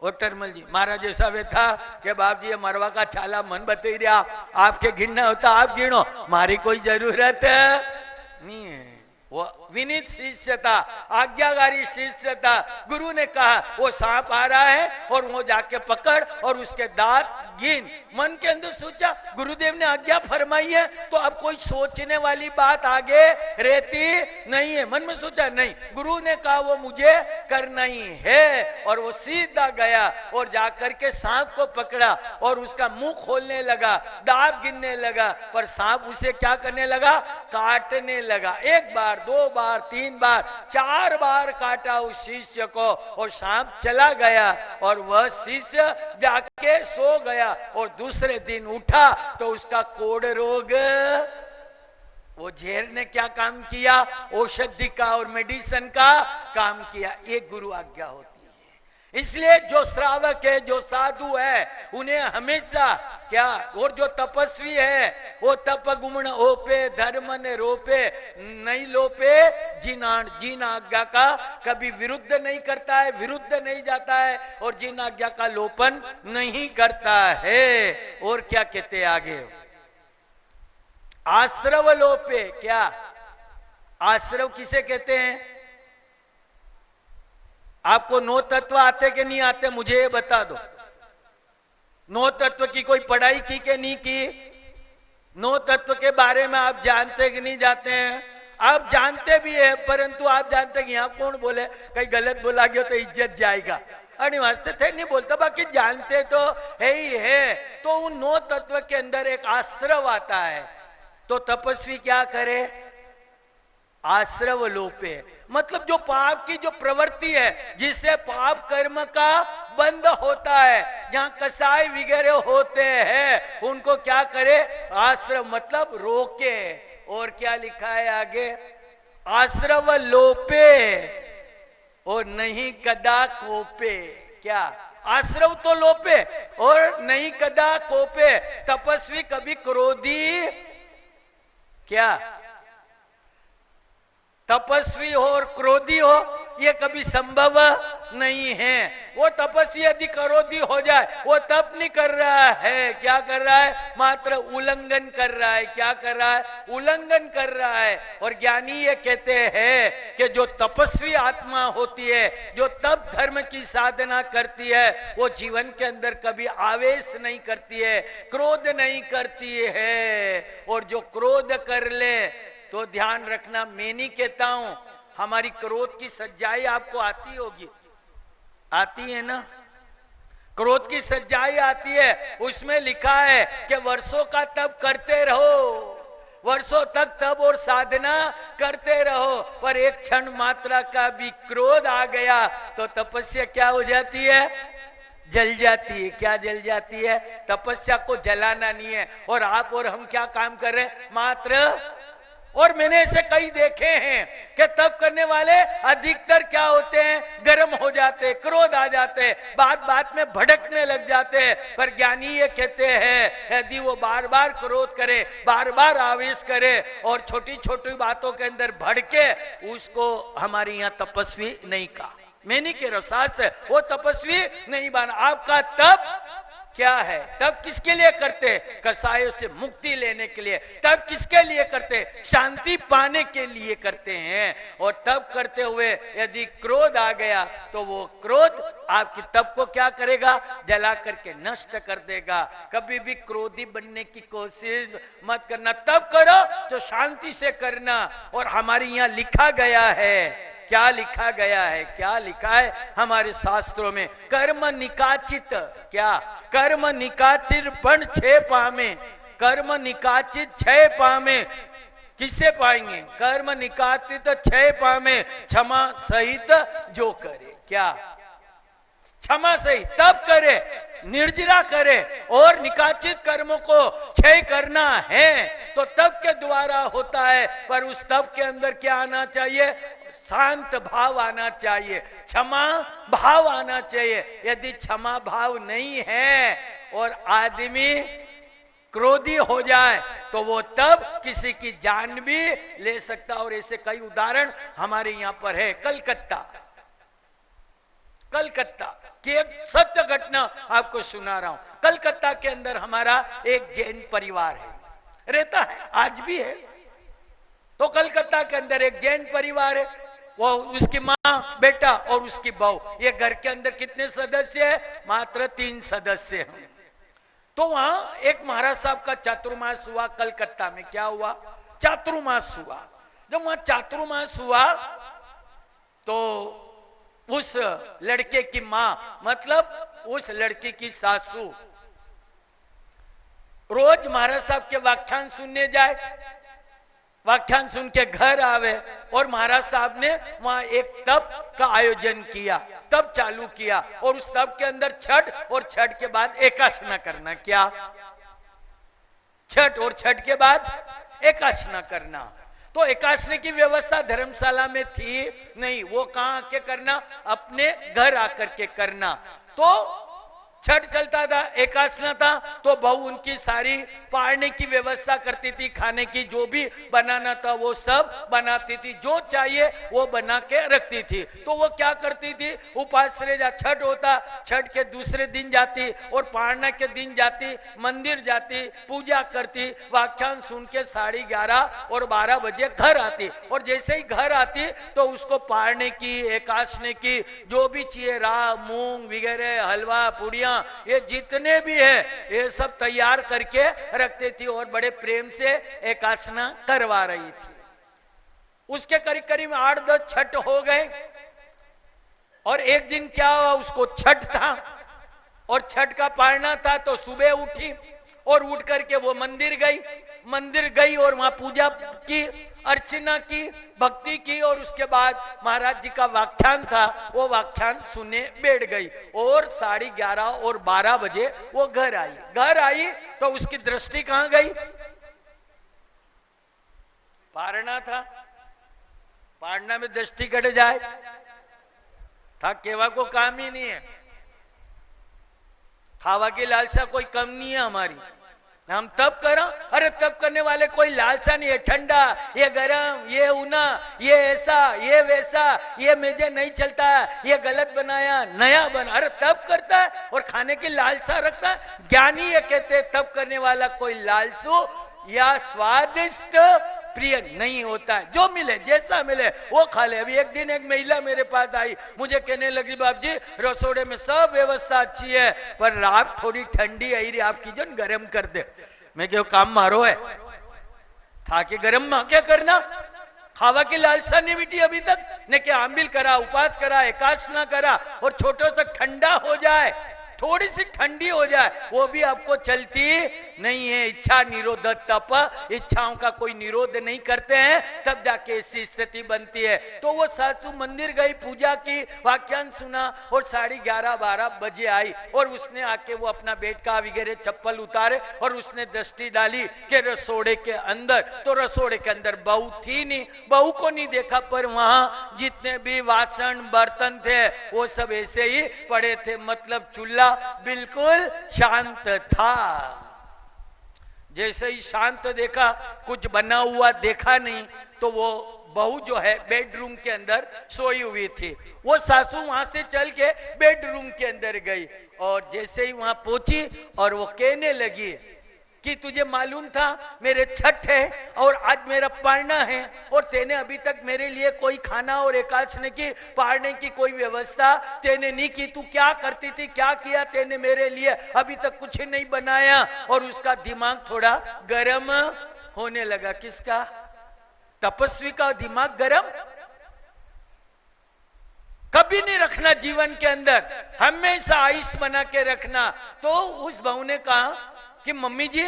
ओटरमल जी महाराज ऐसा वे था कि बाप जी मरवा का छाला मन बता रहा, आपके गिनना होता आप गिनो, मारी कोई जरूरत नहीं है। वो विनीत शिष्य था, आज्ञाकारी शिष्य था। गुरु ने कहा वो सांप आ रहा है और वो जाके पकड़ और उसके दांत गिन। मन के अंदर सोचा गुरुदेव ने आज्ञा फरमाई है तो अब कोई सोचने वाली बात आगे रहती नहीं है। मन में सोचा नहीं, गुरु ने कहा वो मुझे करना ही है, और वो सीधा गया और जाकर के सांप को पकड़ा और उसका मुंह खोलने लगा, दांत गिनने लगा, पर सांप उसे क्या करने लगा, काटने लगा। 1 बार 2 बार 3 बार 4 बार काटा उस शिष्य को और सांप चला गया और वह शिष्य जाके सो गया और दूसरे दिन उठा तो उसका कोढ़ रोग, वो झेर ने क्या काम किया, औषधि का और मेडिसिन का काम किया। ये गुरु आज्ञा होती है। इसलिए जो श्रावक है, जो साधु है, उन्हें हमेशा क्या, और जो तपस्वी है वो तप गुण ओपे धर्म ने रोपे नहीं लोपे जिनान, जिन आज्ञा का कभी विरुद्ध नहीं करता है, विरुद्ध नहीं जाता है और जिन आज्ञा का लोपन नहीं करता है। और क्या कहते आगे, आश्रव लोपे, क्या आश्रव किसे कहते हैं? आपको 9 तत्व आते कि नहीं आते मुझे ये बता दो। 9 तत्व की कोई पढ़ाई की कि नहीं की? 9 तत्व के बारे में आप जानते कि नहीं जानते हैं? आप जानते भी है, परंतु आप जानते कि यहां कौन बोले, कहीं गलत बोला गया तो इज्जत जाएगा। अरे वास्ते थे नहीं बोलता, बाकी जानते तो है ही है। तो उन 9 तत्व के अंदर एक आश्रव आता है, तो तपस्वी क्या करे? आश्रव लोपे, मतलब जो पाप की जो प्रवृत्ति है, जिससे पाप कर्म का बंद होता है, जहां कसाई वगैरह होते हैं, उनको क्या करे? आश्रव मतलब रोके। और क्या लिखा है आगे? आश्रव लोपे और नहीं कदा कोपे। क्या? आश्रव तो लोपे और नहीं कदा कोपे। तपस्वी कभी क्रोधी, क्या तपस्वी हो और क्रोधी हो, ये कभी संभव नहीं है। वो तपस्वी यदि क्रोधी हो जाए, वो तप नहीं कर रहा है, क्या कर रहा है? मात्र उल्लंघन कर रहा है। क्या कर रहा है? उल्लंघन कर रहा है। और ज्ञानी ये कहते हैं कि जो तपस्वी आत्मा होती है, जो तप धर्म की साधना करती है, वो जीवन के अंदर कभी आवेश नहीं करती है, क्रोध नहीं करती है। और जो क्रोध कर ले तो ध्यान रखना, मैं नहीं कहता हूं, हमारी क्रोध की सच्चाई आपको आती होगी, आती है ना? क्रोध की सच्चाई आती है, उसमें लिखा है कि वर्षों का तप करते रहो, वर्षों तक तप और साधना करते रहो, पर एक क्षण मात्रा का भी क्रोध आ गया तो तपस्या क्या हो जाती है? जल जाती है। क्या जल जाती है? तपस्या को जलाना नहीं है। और आप और हम क्या काम कर रहे हैं? मात्र, और मैंने ऐसे कई देखे हैं कि तप करने वाले अधिकतर क्या होते हैं? गर्म हो जाते हैं, क्रोध आ जाते हैं, बात बात में भड़कने लग जाते हैं। पर ज्ञानी ये कहते हैं, यदि वो बार बार क्रोध करे, बार बार आवेश करे और छोटी छोटी बातों के अंदर भड़के, उसको हमारे यहाँ तपस्वी नहीं कहा। मैं नहीं कह रहा, शास्त्र वो तपस्वी नहीं बना। आपका तप क्या है? तब किसके लिए करते? कसायों से मुक्ति लेने के लिए। तब किसके लिए करते? शांति पाने के लिए करते हैं। और तब करते हुए यदि क्रोध आ गया तो वो क्रोध आपकी तप को क्या करेगा? जला करके नष्ट कर देगा। कभी भी क्रोधी बनने की कोशिश मत करना। तब करो तो शांति से करना। और हमारे यहाँ लिखा गया है, क्या लिखा गया है? क्या लिखा है हमारे शास्त्रों में? कर्म निकाचित, क्या? कर्म निकाचित पण 6 पामे, कर्म निकाचित 6 पामे। किससे पाएंगे? कर्म निकाचित 6 पामे, क्षमा सहित जो करे। क्या? क्षमा सहित, तब करे, निर्जरा करे और निकाचित कर्मों को क्षय करना है तो तब के द्वारा होता है। पर उस तब के अंदर क्या आना चाहिए? शांत भाव आना चाहिए, क्षमा भाव आना चाहिए। यदि क्षमा भाव नहीं है और आदमी क्रोधी हो जाए तो वो तब किसी की जान भी ले सकता। और ऐसे कई उदाहरण हमारे यहाँ पर है। कलकत्ता की एक सत्य घटना आपको सुना रहा हूं। कलकत्ता के अंदर हमारा एक जैन परिवार है, रहता है, आज भी है। तो कलकत्ता के अंदर एक जैन परिवार है, वो उसकी माँ, बेटा और उसकी बहू। ये घर के अंदर कितने सदस्य हैं? मात्र 3 सदस्य हैं। तो वहां एक महाराज साहब का चातुर्मास हुआ कलकत्ता में। क्या हुआ? चातुर्मास हुआ। जब वहां चातुर्मास हुआ तो उस लड़के की माँ, मतलब उस लड़के की सासू, रोज महाराज साहब के व्याख्यान सुनने जाए, व्याख्यान सुन के घर आवे। और महाराज साहब ने वहां एक तप का आयोजन किया, तप चालू किया। और उस तप के अंदर छठ और छठ के बाद एकादशी करना। क्या? छठ और छठ के बाद एकादशी करना। तो एकादशी की व्यवस्था धर्मशाला में थी नहीं, वो कहां आके करना? अपने घर आकर के करना। तो छठ चलता था, एकादशी था, तो बहू उनकी सारी पाड़ने की व्यवस्था करती थी, खाने की जो भी बनाना था वो सब बनाती थी, जो चाहिए वो बना के रखती थी। तो वो क्या करती थी? उपास रह जा, छठ होता, छठ के दूसरे दिन जाती और पाड़ना के दिन जाती, मंदिर जाती, पूजा करती, व्याख्यान सुन के 11:30 और 12 बजे घर आती। और जैसे ही घर आती तो उसको पाड़ने की, एकादशी की जो भी चाहिए, राह, मूंग वगैरह, हलवा, पूड़ियां, ये जितने भी है ये सब तैयार करके रखती थी और बड़े प्रेम से एकादशी करवा रही थी। उसके करीब करीब 8-10 छठ हो गए। और एक दिन क्या हुआ, उसको छठ था और छठ का पारना था, तो सुबह उठी और उठ करके वो मंदिर गई और वहां पूजा की, अर्चना की, भक्ति की, और उसके बाद महाराज जी का व्याख्यान था, वो व्याख्यान सुनने बैठ गई और 11:30 और 12 बजे वो घर आई तो उसकी दृष्टि कहां गई? पारना था, पारना में दृष्टि कट जाए था केवा को काम ही नहीं है। खावा की लालसा कोई कम नहीं है हमारी, हम तब करो, अरे तब करने वाले कोई लालसा नहीं है, ठंडा, ये गरम, ये ऊना, ये ऐसा, ये वैसा, ये मुझे नहीं चलता, ये गलत बनाया, नया बना, अरे तब करता है और खाने की लालसा रखता है। ज्ञानी ये कहते तब करने वाला कोई लालसू या स्वादिष्ट प्रिय नहीं होता है, जो मिले जैसा मिले वो खा ले। अभी एक दिन एक महिला मेरे पास आई, मुझे कहने लगी, बाप जी रसोड़े में सब व्यवस्था अच्छी है पर रात थोड़ी ठंडी आई रही, आपकी जो गरम कर दे। मैं क्यों काम मारो है था कि गरम मा क्या करना, खावा की लालसा नहीं मिटी अभी तक, ने क्या आंबिल करा, उपास करा, एकादशना करा और छोटो सा ठंडा हो जाए, थोड़ी सी ठंडी हो जाए, वो भी आपको चलती नहीं है। इच्छा निरोध तप, इच्छाओं का कोई निरोध नहीं करते हैं, तब जाके ऐसी स्थिति बनती है। तो वो सासू मंदिर गई, पूजा की, व्याख्यान सुना और 11:30-12 बजे आई और उसने आके वो अपना बेड का वगैरह चप्पल उतारे और उसने दृष्टि डाली कि रसोड़े के अंदर, तो रसोड़े के अंदर बहू थी नहीं, बहू को नहीं देखा, पर वहां जितने भी वासन बर्तन थे वो सब ऐसे ही पड़े थे, मतलब चूल्हा बिल्कुल शांत था। जैसे ही शांत देखा, कुछ बना हुआ देखा नहीं, तो वो बहू जो है बेडरूम के अंदर सोई हुई थी। वो सासू वहां से चल के बेडरूम के अंदर गई और जैसे ही वहां पहुंची और वो कहने लगी कि तुझे मालूम था मेरे छठ है और आज मेरा पारना है और तेने अभी तक मेरे लिए कोई खाना और एकादशी की पारने की कोई व्यवस्था तेने नहीं की, तू क्या करती थी, क्या किया तेने मेरे लिए, अभी तक कुछ नहीं बनाया। और उसका दिमाग थोड़ा गर्म होने लगा। किसका? तपस्वी का दिमाग गर्म कभी नहीं रखना जीवन के अंदर, हमेशा आइस बना के रखना। तो उस बहू ने कहा कि मम्मी जी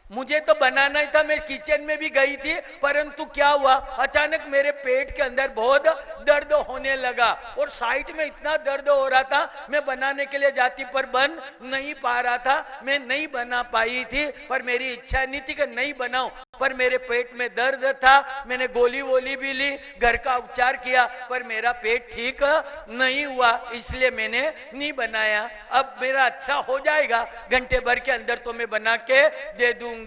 मुझे तो बनाना ही था, मैं किचन में भी गई थी, परंतु क्या हुआ, अचानक मेरे पेट के अंदर बहुत दर्द होने लगा और साइड में इतना दर्द हो रहा था, मैं बनाने के लिए जाती पर बन नहीं पा रहा था, मैं नहीं बना पाई थी, पर मेरी इच्छा नहीं थी कि नहीं बनाऊं, पर मेरे पेट में दर्द था, मैंने गोली वोली भी ली, घर का उपचार किया, पर मेरा पेट ठीक नहीं हुआ, इसलिए मैंने नहीं बनाया। अब मेरा अच्छा हो जाएगा, घंटे भर के अंदर तो मैं बना के दे दूंगी।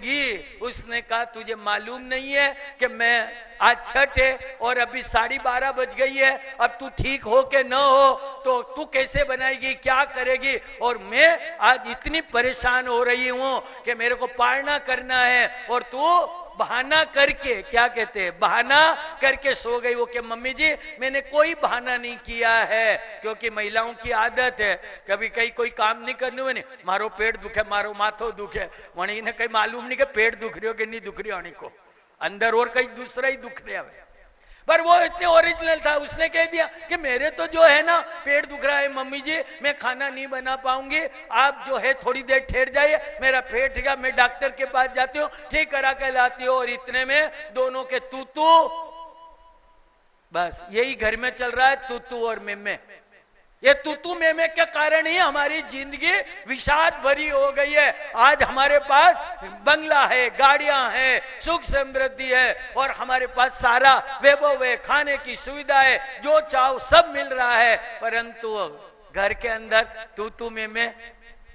उसने कहा तुझे मालूम नहीं है कि मैं आज छठ है और अभी 12:30 बज गई है, अब तू ठीक हो के न हो तो तू कैसे बनाएगी, क्या करेगी, और मैं आज इतनी परेशान हो रही हूं कि मेरे को पारना करना है और तू बहाना करके, क्या कहते हैं, बहाना करके सो गई। वो कि मम्मी जी मैंने कोई बहाना नहीं किया है, क्योंकि महिलाओं की आदत है कभी कहीं कोई काम नहीं करने में, मारो पेट दुखे, मारो माथो दुखे, वही ने कहीं मालूम नहीं कि पेट दुख रही हो कि नहीं दुख रही होनी को, अंदर और कहीं दूसरा ही दुख रहा है। पर वो इतने ओरिजिनल था, उसने कह दिया कि मेरे तो जो है ना पेट दुख रहा है मम्मी जी, मैं खाना नहीं बना पाऊंगी, आप जो है थोड़ी देर ठहर जाइए, मेरा पेट ठीक है, मैं डॉक्टर के पास जाती हूँ, ठीक करा के लाती हूँ। और इतने में दोनों के तू बस यही घर में चल रहा है, तू और मैं। ये तू में के कारण ही हमारी जिंदगी विषाद भरी हो गई है। आज हमारे पास बंगला है, गाड़ियां हैं, सुख समृद्धि है और हमारे पास सारा वैभव है, खाने की सुविधा है, जो चाहो सब मिल रहा है, परंतु घर के अंदर तू में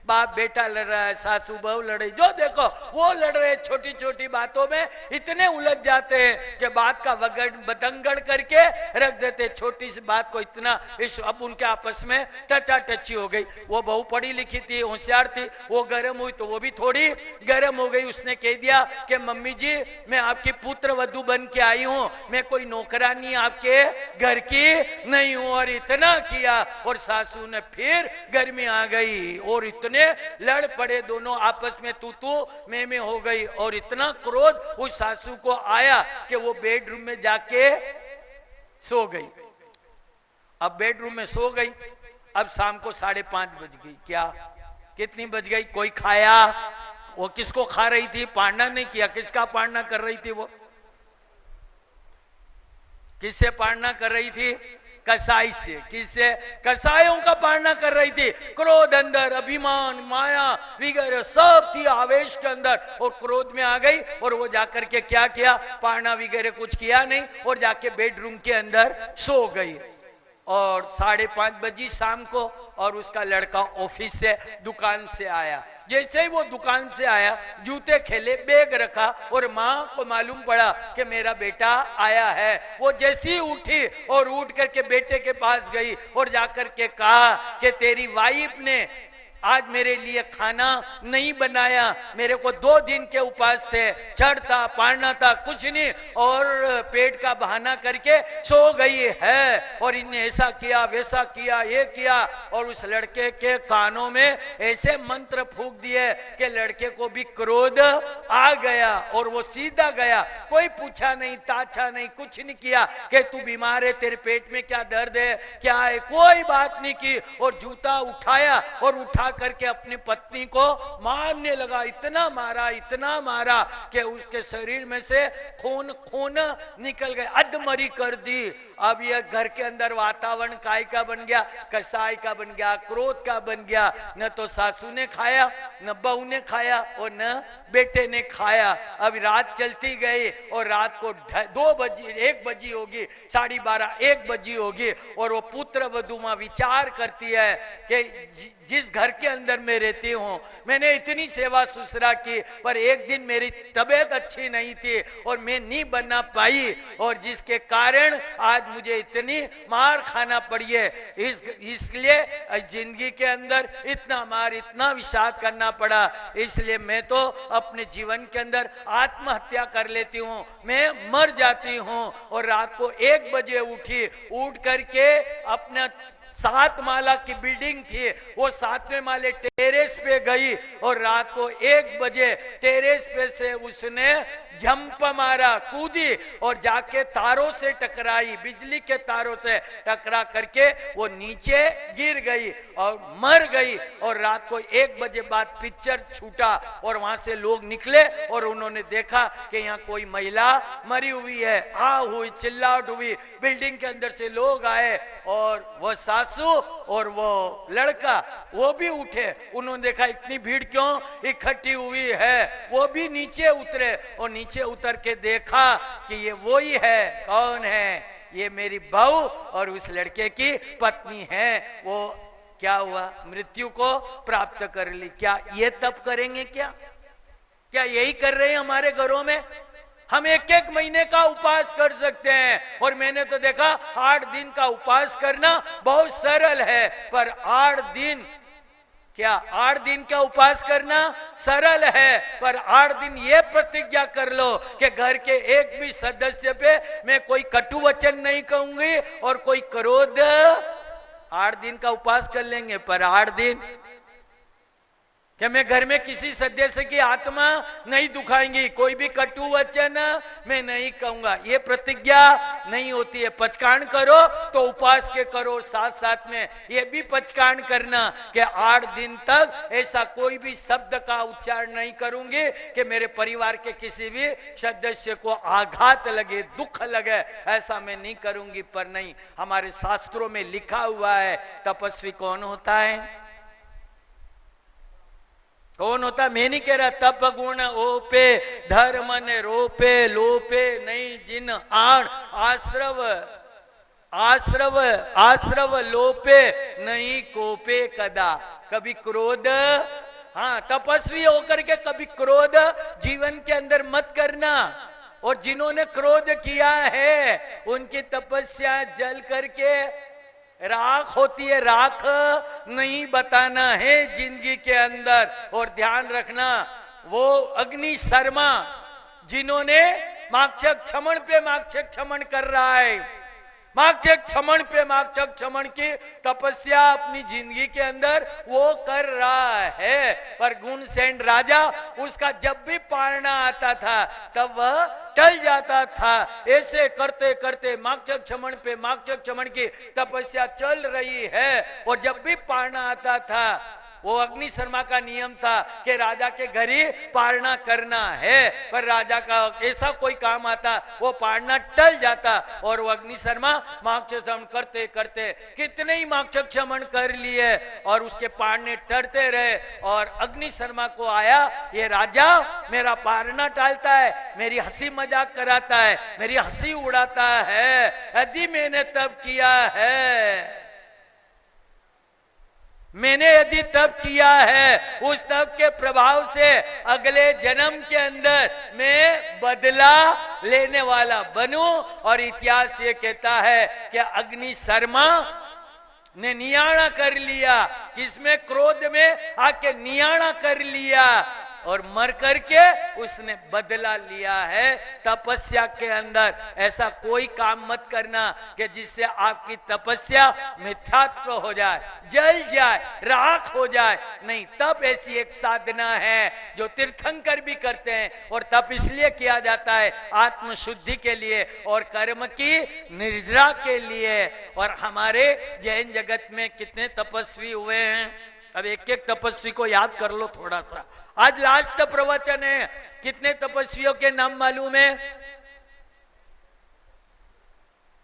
बाप बेटा लड़ रहा है, सासू बहू लड़ रही, जो देखो वो लड़ रहे, छोटी छोटी बातों में इतने उलझ जाते हैं कि बात का बतंगड़ करके रख देते, छोटी सी बात को इतना अब उनके आपस में टचा टची हो गई। वो बहू पढ़ी लिखी थी, होशियार थी, वो गर्म हुई तो वो भी थोड़ी गर्म हो गई। उसने कह दिया कि मम्मी जी मैं आपकी पुत्र वधू बन के आई हूँ, मैं कोई नौकरानी आपके घर की नहीं हूँ। और इतना किया और सासू ने फिर गर्मी आ गई और इतने लड़ पड़े, दोनों आपस में तू मैं हो गई। और इतना क्रोध उस सासू को आया कि वो बेडरूम में जाके सो गई। अब बेडरूम में सो गई। अब शाम को 5:30 बज गई। क्या कितनी बज गई? कोई खाया? वो किसको खा रही थी? पाड़ना नहीं किया। किसका पाड़ना कर रही थी? वो किससे पाड़ना कर रही थी? कसाई से। किससे? कसाईयों का पालना कर रही थी। क्रोध अंदर, अभिमान, माया वगैरह सब थी आवेश के अंदर, और क्रोध में आ गई और वो जाकर के क्या किया? पालना वगैरह कुछ किया नहीं और जाके बेडरूम के अंदर सो गई। और 5:30 बजी शाम को, और उसका लड़का ऑफिस से, दुकान से आया। जैसे ही वो दुकान से आया, जूते खेले, बैग रखा, और माँ को मालूम पड़ा कि मेरा बेटा आया है। वो जैसी उठी और उठ करके बेटे के पास गई और जाकर के कहा कि तेरी वाइफ ने आज मेरे लिए खाना नहीं बनाया, मेरे को 2 दिन के उपास थे, चढ़ था, पाड़ना था, कुछ नहीं, और पेट का बहाना करके सो गई है, और इन्हें ऐसा किया, वैसा किया, ये किया। और उस लड़के के कानों में ऐसे मंत्र फूंक दिए कि लड़के को भी क्रोध आ गया और वो सीधा गया। कोई पूछा नहीं, ताछा नहीं, कुछ नहीं किया कि तू बीमार है, तेरे पेट में क्या दर्द है, क्या है, कोई बात नहीं की। और जूता उठाया और उठा करके अपनी पत्नी को मारने लगा। इतना मारा कि उसके शरीर में से खून निकल गए, अधमरी कर दी। अब यह घर के अंदर वातावरण काय का बन गया? कसाई का बन गया, क्रोध का बन गया। न तो सासू ने खाया, न बहू ने खाया, और न बेटे ने खाया। अब रात चलती गई और रात को 2 बजी, 1 बजी होगी, 12:30, 1 बजी होगी, और वो पुत्र वधू मां विचार करती है कि जिस घर के अंदर मैं रहती हूँ, मैंने इतनी सेवा सुसरा की, पर एक दिन मेरी तबीयत अच्छी नहीं थी और मैं नहीं बना पाई, और जिसके कारण आज मुझे इतनी मार खाना पड़ी है। इसलिए जिंदगी के अंदर इतना मार, इतना विषाद करना पड़ा, इसलिए मैं तो अपने जीवन के अंदर आत्महत्या कर लेती हूँ, मैं मर जाती हूँ। और रात को 1 बजे उठी, उठ करके अपना 7 माला की बिल्डिंग थी, वो 7वें माले टेरेस पे गई, और रात को 1 बजे टेरेस पे से उसने जंप मारा, कूदी, और जाके तारों से टकराई, बिजली के तारों से टकरा करके वो नीचे गिर गई और मर गई। और रात को 1 बजे बाद पिक्चर छूटा, और वहां से लोग निकले और उन्होंने देखा कि यहाँ कोई महिला मरी हुई है। हुई, चिल्लाहट हुई, बिल्डिंग के अंदर से लोग आए, और वो सासू और वो लड़का वो भी उठे। उन्होंने देखा इतनी भीड़ क्यों इकट्ठी हुई है, वो भी नीचे उतरे, और नीचे उतर के देखा कि ये वो ही है। कौन है? ये मेरी बहू और उस लड़के की पत्नी है। वो क्या हुआ? मृत्यु को प्राप्त कर ली। क्या ये तप करेंगे? क्या यही कर रहे हैं हमारे घरों में? हम 1-1 महीने का उपवास कर सकते हैं, और मैंने तो देखा 8 दिन का उपवास करना बहुत सरल है, पर 8 दिन, क्या 8 दिन का उपवास करना सरल है, पर 8 दिन ये प्रतिज्ञा कर लो कि घर के एक भी सदस्य पे मैं कोई कटु वचन नहीं कहूंगी और कोई क्रोध। 8 दिन का उपवास कर लेंगे, पर 8 दिन कि मैं घर में किसी सदस्य की आत्मा नहीं दुखाएंगी, कोई भी कटु वचन मैं नहीं कहूंगा, ये प्रतिज्ञा नहीं होती है। पचकान करो तो उपवास के करो, साथ साथ में ये भी पचकान करना कि 8 दिन तक ऐसा कोई भी शब्द का उच्चारण नहीं करूंगी कि मेरे परिवार के किसी भी सदस्य को आघात लगे, दुख लगे, ऐसा मैं नहीं करूंगी। पर नहीं, हमारे शास्त्रों में लिखा हुआ है तपस्वी कौन होता है? कौन होता? मैं नहीं कह रहा तप गुण ओपे, धर्म ने रोपे, लोपे नहीं जिन आण, आश्रव लोपे नहीं कोपे कदा। कभी क्रोध, तपस्वी होकर के कभी क्रोध जीवन के अंदर मत करना। और जिन्होंने क्रोध किया है उनकी तपस्या जल करके राख होती है, राख नहीं बताना है जिंदगी के अंदर। और ध्यान रखना, वो अग्नि शर्मा जिन्होंने माक्षक क्षमण पे माक्षक क्षमण कर रहा है, माक्षक क्षमण पे माक्षक क्षमण की तपस्या अपनी जिंदगी के अंदर वो कर रहा है। पर गुणसेन राजा, उसका जब भी पालना आता था तब वह टल जाता था। ऐसे करते करते माक्षक क्षमण पे माक्षक क्षमण की तपस्या चल रही है। और जब भी पारना आता था, वो अग्नि शर्मा का नियम था कि राजा के घर ही पारना करना है, पर राजा का ऐसा कोई काम आता वो पारना टल जाता। और वो अग्नि शर्मा माक्षक्षमण करते करते कितने ही माक्षक्षमण कर लिए और उसके पारने टरते रहे। और अग्नि शर्मा को आया, ये राजा मेरा पारना टालता है, मेरी हंसी मजाक कराता है, मेरी हंसी उड़ाता है। यदि मैंने तब किया है, मैंने यदि तप किया है, उस तप के प्रभाव से अगले जन्म के अंदर मैं बदला लेने वाला बनूं। और इतिहास ये कहता है कि अग्नि शर्मा ने नियाणा कर लिया, किसमें? क्रोध में आके नियाणा कर लिया और मर करके उसने बदला लिया है तपस्या के अंदर। ऐसा कोई काम मत करना कि जिससे आपकी तपस्या मिथ्यात्व हो जाए, जल जाए, राख हो जाए। नहीं, तप ऐसी एक साधना है जो तीर्थंकर भी करते हैं। और तप इसलिए किया जाता है आत्म शुद्धि के लिए और कर्म की निर्जरा के लिए। और हमारे जैन जगत में कितने तपस्वी हुए हैं, अब एक एक तपस्वी को याद कर लो थोड़ा सा। आज लास्ट प्रवचन है, कितने तपस्वियों के नाम मालूम है?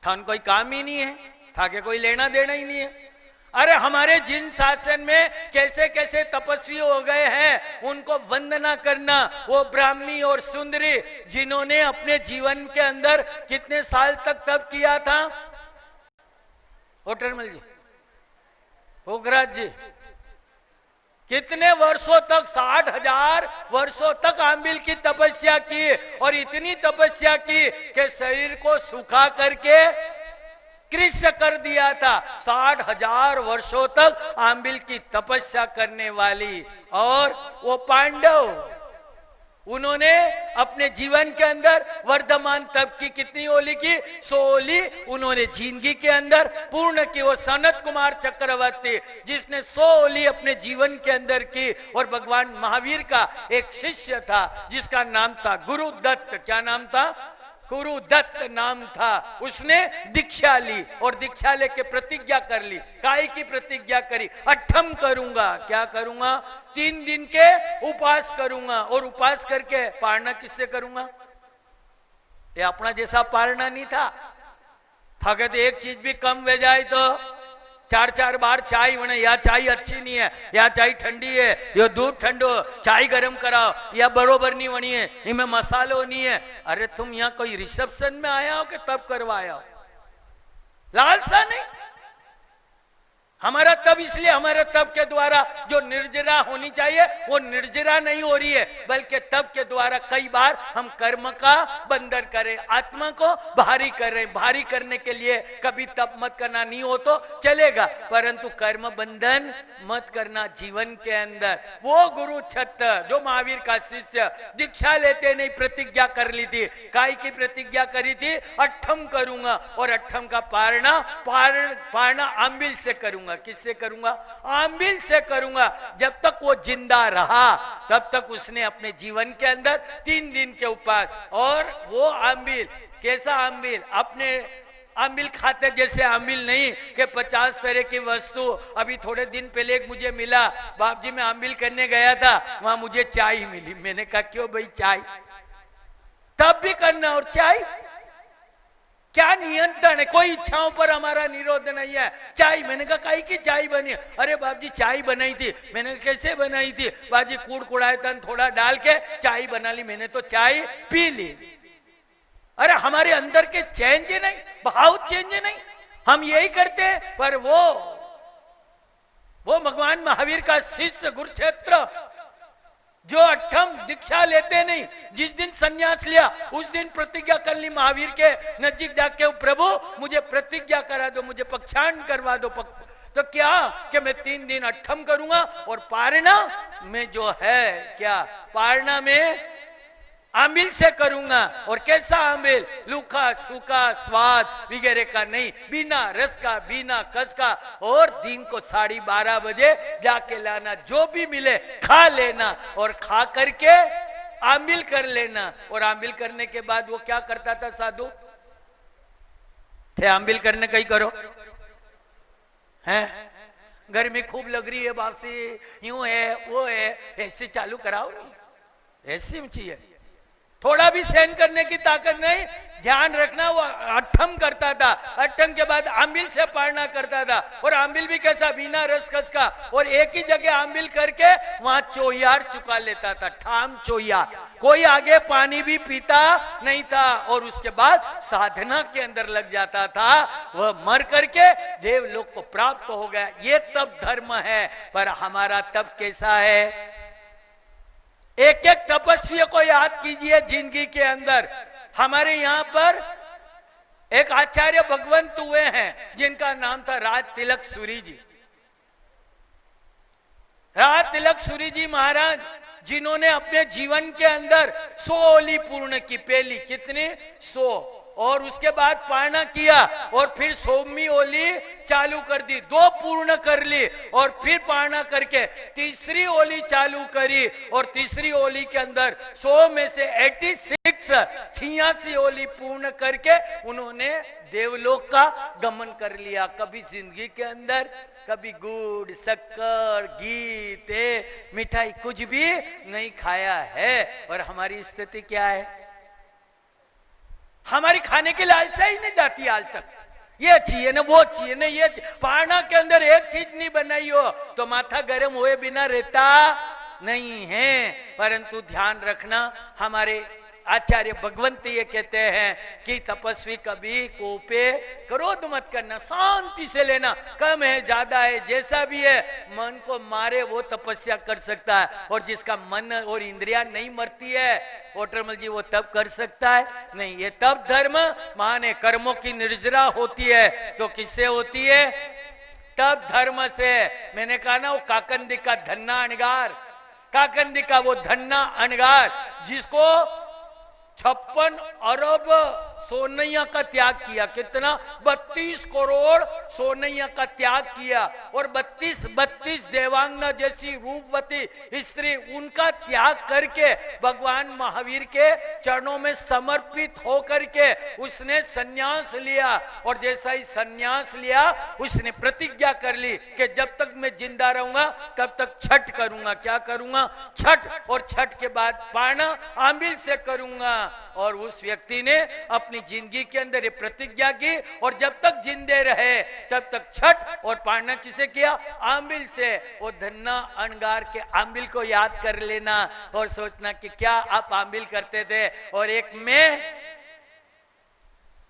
थान कोई काम ही नहीं है, था के कोई लेना देना ही नहीं है। अरे हमारे जिन शासन में कैसे कैसे तपस्वी हो गए हैं, उनको वंदना करना। वो ब्राह्मी और सुंदरी जिन्होंने अपने जीवन के अंदर कितने साल तक तप किया था? होटरमल जी, होगराज जी, कितने वर्षों तक? 60,000 वर्षों तक आंबिल की तपस्या की। और इतनी तपस्या की कि शरीर को सुखा करके कृष्ण कर दिया था। 60,000 वर्षों तक आंबिल की तपस्या करने वाली। और वो पांडव, उन्होंने अपने जीवन के अंदर वर्धमान तप की कितनी ओली की? 100 ओली उन्होंने जिंदगी के अंदर पूर्ण की। वो सनत कुमार चक्रवर्ती जिसने 100 ओली अपने जीवन के अंदर की। और भगवान महावीर का एक शिष्य था जिसका नाम था गुरुदत्त। क्या नाम था? गुरुदत्त नाम था। उसने दीक्षा ली और दीक्षा लेके प्रतिज्ञा कर ली। काय की प्रतिज्ञा करी? अठम करूंगा। क्या करूंगा? 3 दिन के उपवास करूंगा। और उपवास करके पारना किससे करूंगा? ये अपना जैसा पारना नहीं था। था तो एक चीज भी कम हो जाए तो 4-4 बार चाय बने, या चाय अच्छी नहीं है, या चाय ठंडी है, या दूध ठंडो, चाय गरम कराओ, या बरोबर नहीं बनी है, इनमें मसालो नहीं है। अरे तुम यहाँ कोई रिसेप्शन में आया हो कि तब करवाया हो? लालसा नहीं। हमारा तब इसलिए, हमारे तब के द्वारा जो निर्जरा होनी चाहिए वो निर्जरा नहीं हो रही है, बल्कि तब के द्वारा कई बार हम कर्म का बंधन करें, आत्मा को भारी कर रहे। भारी करने के लिए कभी तप मत करना, नहीं हो तो चलेगा, परंतु कर्म बंधन मत करना जीवन के अंदर। वो गुरु छत्र जो महावीर का शिष्य दीक्षा लेते नहीं प्रतिज्ञा कर ली थी। काय की प्रतिज्ञा करी थी? अठम करूंगा। और अठम का पारना आंबिल से करूंगा। किससे करूंगा? आंबिल से करूंगा। जब तक वो जिंदा रहा तब तक उसने अपने जीवन के अंदर 3 दिन के उपवास। और वो आंबिल, कैसा आंबिल? अपने आंबिल खाते जैसे आंबिल नहीं कि 50 तरह की वस्तु। अभी थोड़े दिन पहले एक मुझे मिला, बाप जी मैं आंबिल करने गया था, वहां मुझे चाय मिली। मैंने कहा क्यों भाई चाय? तब भी करना और चाय? क्या नियंत्रण है? कोई इच्छाओं पर हमारा निरोध नहीं है। चाय, मैंने कहा काई की चाय बनी? अरे बाप जी चाय बनाई थी। मैंने कहा कैसे बनाई थी? बाजी कूड़ कुड़ायतन थोड़ा डाल के चाय बना ली, मैंने तो चाय पी ली। अरे हमारे अंदर के चेंज नहीं, भाव चेंज नहीं, हम यही करते हैं। पर वो भगवान महावीर का शिष्य गुरुक्षेत्र जो अठम दीक्षा लेते नहीं, जिस दिन संन्यास लिया उस दिन प्रतिज्ञा कर ली महावीर के नजदीक जाके, प्रभु मुझे प्रतिज्ञा करा दो, मुझे पक्षांत करवा दो। तो क्या कि मैं 3 दिन अठम करूंगा और पारना में जो है क्या? पारना में आंबिल से करूंगा। और कैसा आंबिल? लूखा सूखा स्वाद वगैरह का नहीं, बिना रस का, बिना कस का। और दिन को 12:30 बजे जाके लाना, जो भी मिले खा लेना। और खा करके आंबिल कर लेना। और आंबिल करने के बाद वो क्या करता था साधु? थे आंबिल करने कहीं करो हैं, गर्मी खूब लग रही है बापसी, यूं है वो है, ऐसे चालू कराओ नहीं, ऐसे में चाहिए। थोड़ा भी सहन करने की ताकत नहीं, ध्यान रखना। वो अट्ठम करता था, अट्ठम के बाद आंबिल से पारना करता था। और आंबिल भी कैसा? बिना रसकस का। और एक ही जगह आंबिल करके वहां चोयार चुका लेता था, ठाम चोयार। कोई आगे पानी भी पीता नहीं था। और उसके बाद साधना के अंदर लग जाता था। वह मर करके देवलोक को प्राप्त हो गया। ये तप धर्म है। पर हमारा तप कैसा है? एक एक तपस्वी को याद कीजिए जिंदगी के अंदर। हमारे यहां पर एक आचार्य भगवंत हुए हैं जिनका नाम था राज तिलक सूरी जी। राज तिलक सूरी जी महाराज, जिन्होंने अपने जीवन के अंदर 100 ओली पूर्ण की। पहली कितनी? 100। और उसके बाद पारणा किया और फिर 100वीं ओली चालू कर दी। 2 पूर्ण कर ली और फिर पारणा करके तीसरी ओली चालू करी। और तीसरी ओली के अंदर 100 में से 86 ओली पूर्ण करके उन्होंने देवलोक का गमन कर लिया। कभी जिंदगी के अंदर कभी गुड़, शक्कर, घी, तेल, मिठाई कुछ भी नहीं खाया है। और हमारी स्थिति क्या है? हमारी खाने की लालसा ही नहीं जाती आज तक। ये चाहिए ना, वो चाहिए ना, ये पारणा के अंदर एक चीज नहीं बनाई हो तो माथा गर्म हुए बिना रहता नहीं है। परंतु ध्यान रखना, हमारे आचार्य भगवंत ये कहते हैं कि तपस्वी कभी कोपे क्रोध मत करना, शांति से लेना। कम है ज्यादा है जैसा भी है, मन को मारे वो तपस्या कर सकता है। और जिसका मन और इंद्रिया नहीं मरती है ओटरमल जी, वो तब कर सकता है नहीं। ये तब धर्म माने कर्मों की निर्जरा होती है। तो किससे होती है? तब धर्म से। मैंने कहा ना, वो काकंदी का धन्ना अणगार, काकंदी का वो धन्ना अणगार जिसको 56 अरब सोनैया का त्याग किया। कितना? 32 करोड़ सोनैया का त्याग किया। और 32 देवांगना जैसी रूपवती स्त्री, उनका त्याग करके भगवान महावीर के चरणों में समर्पित होकर के उसने सन्यास लिया। और जैसा ही सन्यास लिया उसने प्रतिज्ञा कर ली कि जब तक मैं जिंदा रहूंगा तब तक छठ करूंगा। क्या करूंगा? छठ। और छठ के बाद पारणा आंबिल से करूंगा। और उस व्यक्ति ने अपनी जिंदगी के अंदर ये प्रतिज्ञा की। और जब तक जिंदे रहे तब तक छठ और पारणा किसे किया? आंबिल से। वो धन्ना अणगार के आंबिल को याद कर लेना और सोचना कि क्या आप आंबिल करते थे। और एक में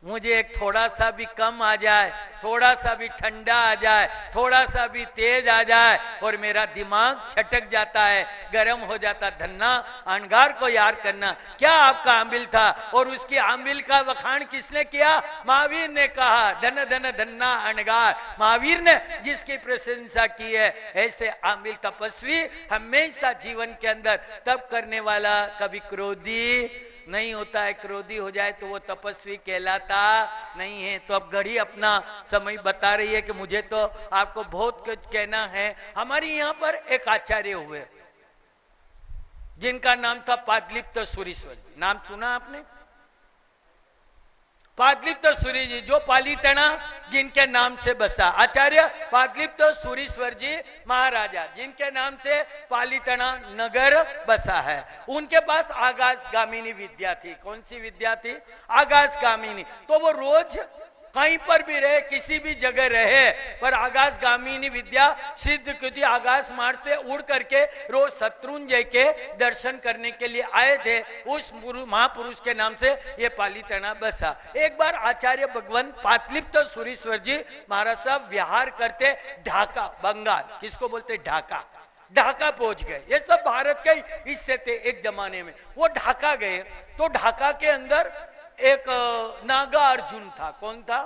मुझे एक थोड़ा सा भी कम आ जाए, थोड़ा सा भी ठंडा आ जाए, थोड़ा सा भी तेज आ जाए और मेरा दिमाग छटक जाता है, गर्म हो जाता। धन्ना अणगार को याद करना। क्या आपका आंबिल था? और उसकी आंबिल का वखाण किसने किया? महावीर ने कहा, धन धन धन्ना अणगार। महावीर ने जिसकी प्रशंसा की है। ऐसे आंबिल तपस्वी हमेशा जीवन के अंदर तप करने वाला कभी क्रोधी नहीं होता है। क्रोधी हो जाए तो वो तपस्वी कहलाता नहीं है। तो अब घड़ी अपना समय बता रही है कि मुझे तो आपको बहुत कुछ कहना है। हमारे यहाँ पर एक आचार्य हुए जिनका नाम था पाटलिप्त सूरीश्वर। नाम सुना आपने? पाटलिप्त सूरी जी, जो पालीतना जिनके नाम से बसा। आचार्य पाटलिप्त सूरीश्वर जी महाराजा, जिनके नाम से पालीतना नगर बसा है। उनके पास आकाशगामिनी विद्या थी। कौन सी विद्या थी? आकाशगामिनी। तो वो रोज कहीं पर भी रहे, किसी भी जगह रहे, पर आकाशगामिनी विद्या सिद्ध की थी। आकाश मार्ग से उड़ करके रोज शत्रुंजय के दर्शन करने के लिए आए थे। उस महापुरुष के नाम से ये पालीतना बसा। एक बार आचार्य भगवंत पाटलिप्त सूरीश्वर जी महाराज साहब विहार करते ढाका, बंगाल, किसको बोलते? ढाका। ढाका पहुंच गए। ये सब भारत के हिस्से थे एक जमाने में। वो ढाका गए तो ढाका के अंदर एक नागा अर्जुन था। कौन था?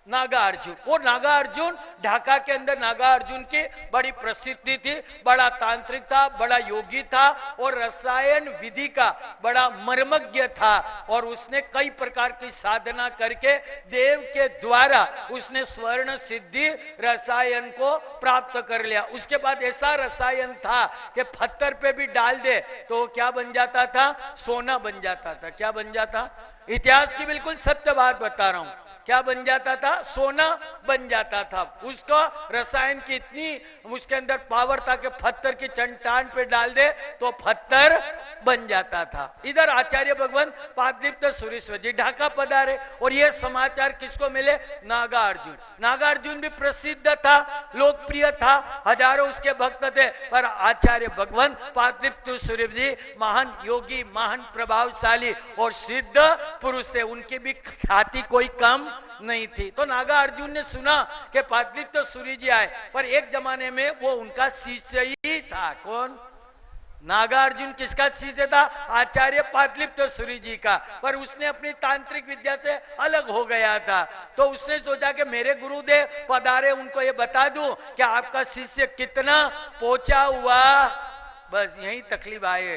नागार्जुन। वो नागार्जुन, ढाका के अंदर नागार्जुन की बड़ी प्रसिद्धि थी, बड़ा तांत्रिक था, बड़ा योगी था और रसायन विधि का बड़ा मर्मज्ञ था और उसने कई प्रकार की साधना करके देव के द्वारा उसने स्वर्ण सिद्धि रसायन को प्राप्त कर लिया। उसके बाद ऐसा रसायन था कि पत्थर पे भी डाल दे तो क्या बन जाता था? सोना बन जाता था। क्या बन जाता? इतिहास की बिल्कुल सत्य बात बता रहा हूं। क्या बन जाता था? सोना बन जाता था। उसका रसायन की इतनी उसके अंदर पावर था कि पत्थर की चट्टान पे डाल दे तो पत्थर बन जाता था। इधर आचार्य भगवान पादलिप्त सुरेश्वर जी ढाका पधारे और ये समाचार किसको मिले? नागार्जुन। नागार्जुन भी प्रसिद्ध था, लोकप्रिय था, हजारों उसके भक्त थे, पर आचार्य भगवान पादलिप्त सुरेश्वर जी महान योगी, महान प्रभावशाली और सिद्ध पुरुष थे। उनकी भी ख्याति कोई कम नहीं थी। तो नागार्जुन ने सुना कि पादलिप्त सूर्य जी आए, पर एक जमाने में वो उनका शिष्य ही था। कौन? नागार्जुन किसका शिष्य था? आचार्य पादलिप्त सूर्य जी का। पर उसने अपनी तांत्रिक विद्या से अलग हो गया था, तो उसने सोचा कि मेरे गुरुदेव पधारे, उनको ये बता दूं कि आपका शिष्य कितना पहुंचा हुआ। बस यही तकलीफ आए,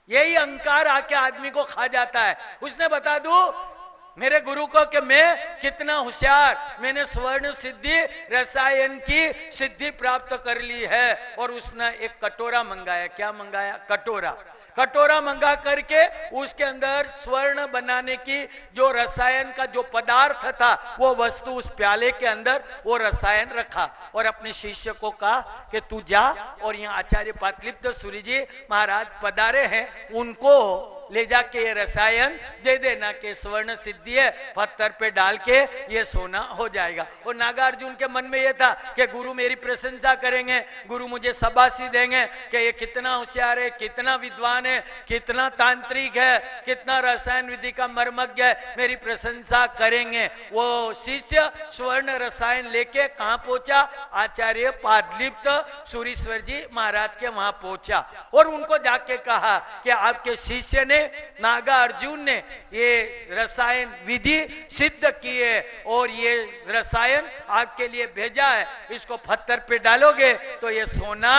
यही अहंकार आके आदमी को खा जाता है। उसने बता दूं मेरे गुरु को कि मैं कितना होशियार, मैंने स्वर्ण सिद्धि रसायन की सिद्धि प्राप्त कर ली है। और उसने एक कटोरा मंगाया। क्या मंगाया? कटोरा। कटोरा मंगा करके उसके अंदर स्वर्ण बनाने की जो रसायन का जो पदार्थ था वो वस्तु उस प्याले के अंदर वो रसायन रखा और अपने शिष्य को कहा कि तू जा और यहाँ आचार्य पादलिप्त सूर्य जी महाराज पधारे हैं, उनको ले जाके ये रसायन दे देना कि स्वर्ण सिद्धि है, पत्थर पे डाल के ये सोना हो जाएगा। और नागार्जुन के मन में ये था कि गुरु मेरी प्रशंसा करेंगे, गुरु मुझे शाबाशी देंगे कि ये कितना होशियार है, कितना विद्वान है, कितना तांत्रिक है, कितना रसायन विधि का मर्मज्ञ है, मेरी प्रशंसा करेंगे। वो शिष्य स्वर्ण रसायन लेके कहाँ पहुंचा? आचार्य पादलिप्त सूरीश्वर जी महाराज के वहां पहुंचा और उनको जाके कहा कि आपके शिष्य ने, नागार्जुन ने ये रसायन विधि सिद्ध की है और ये रसायन आपके लिए भेजा है, इसको पत्थर पे डालोगे तो ये सोना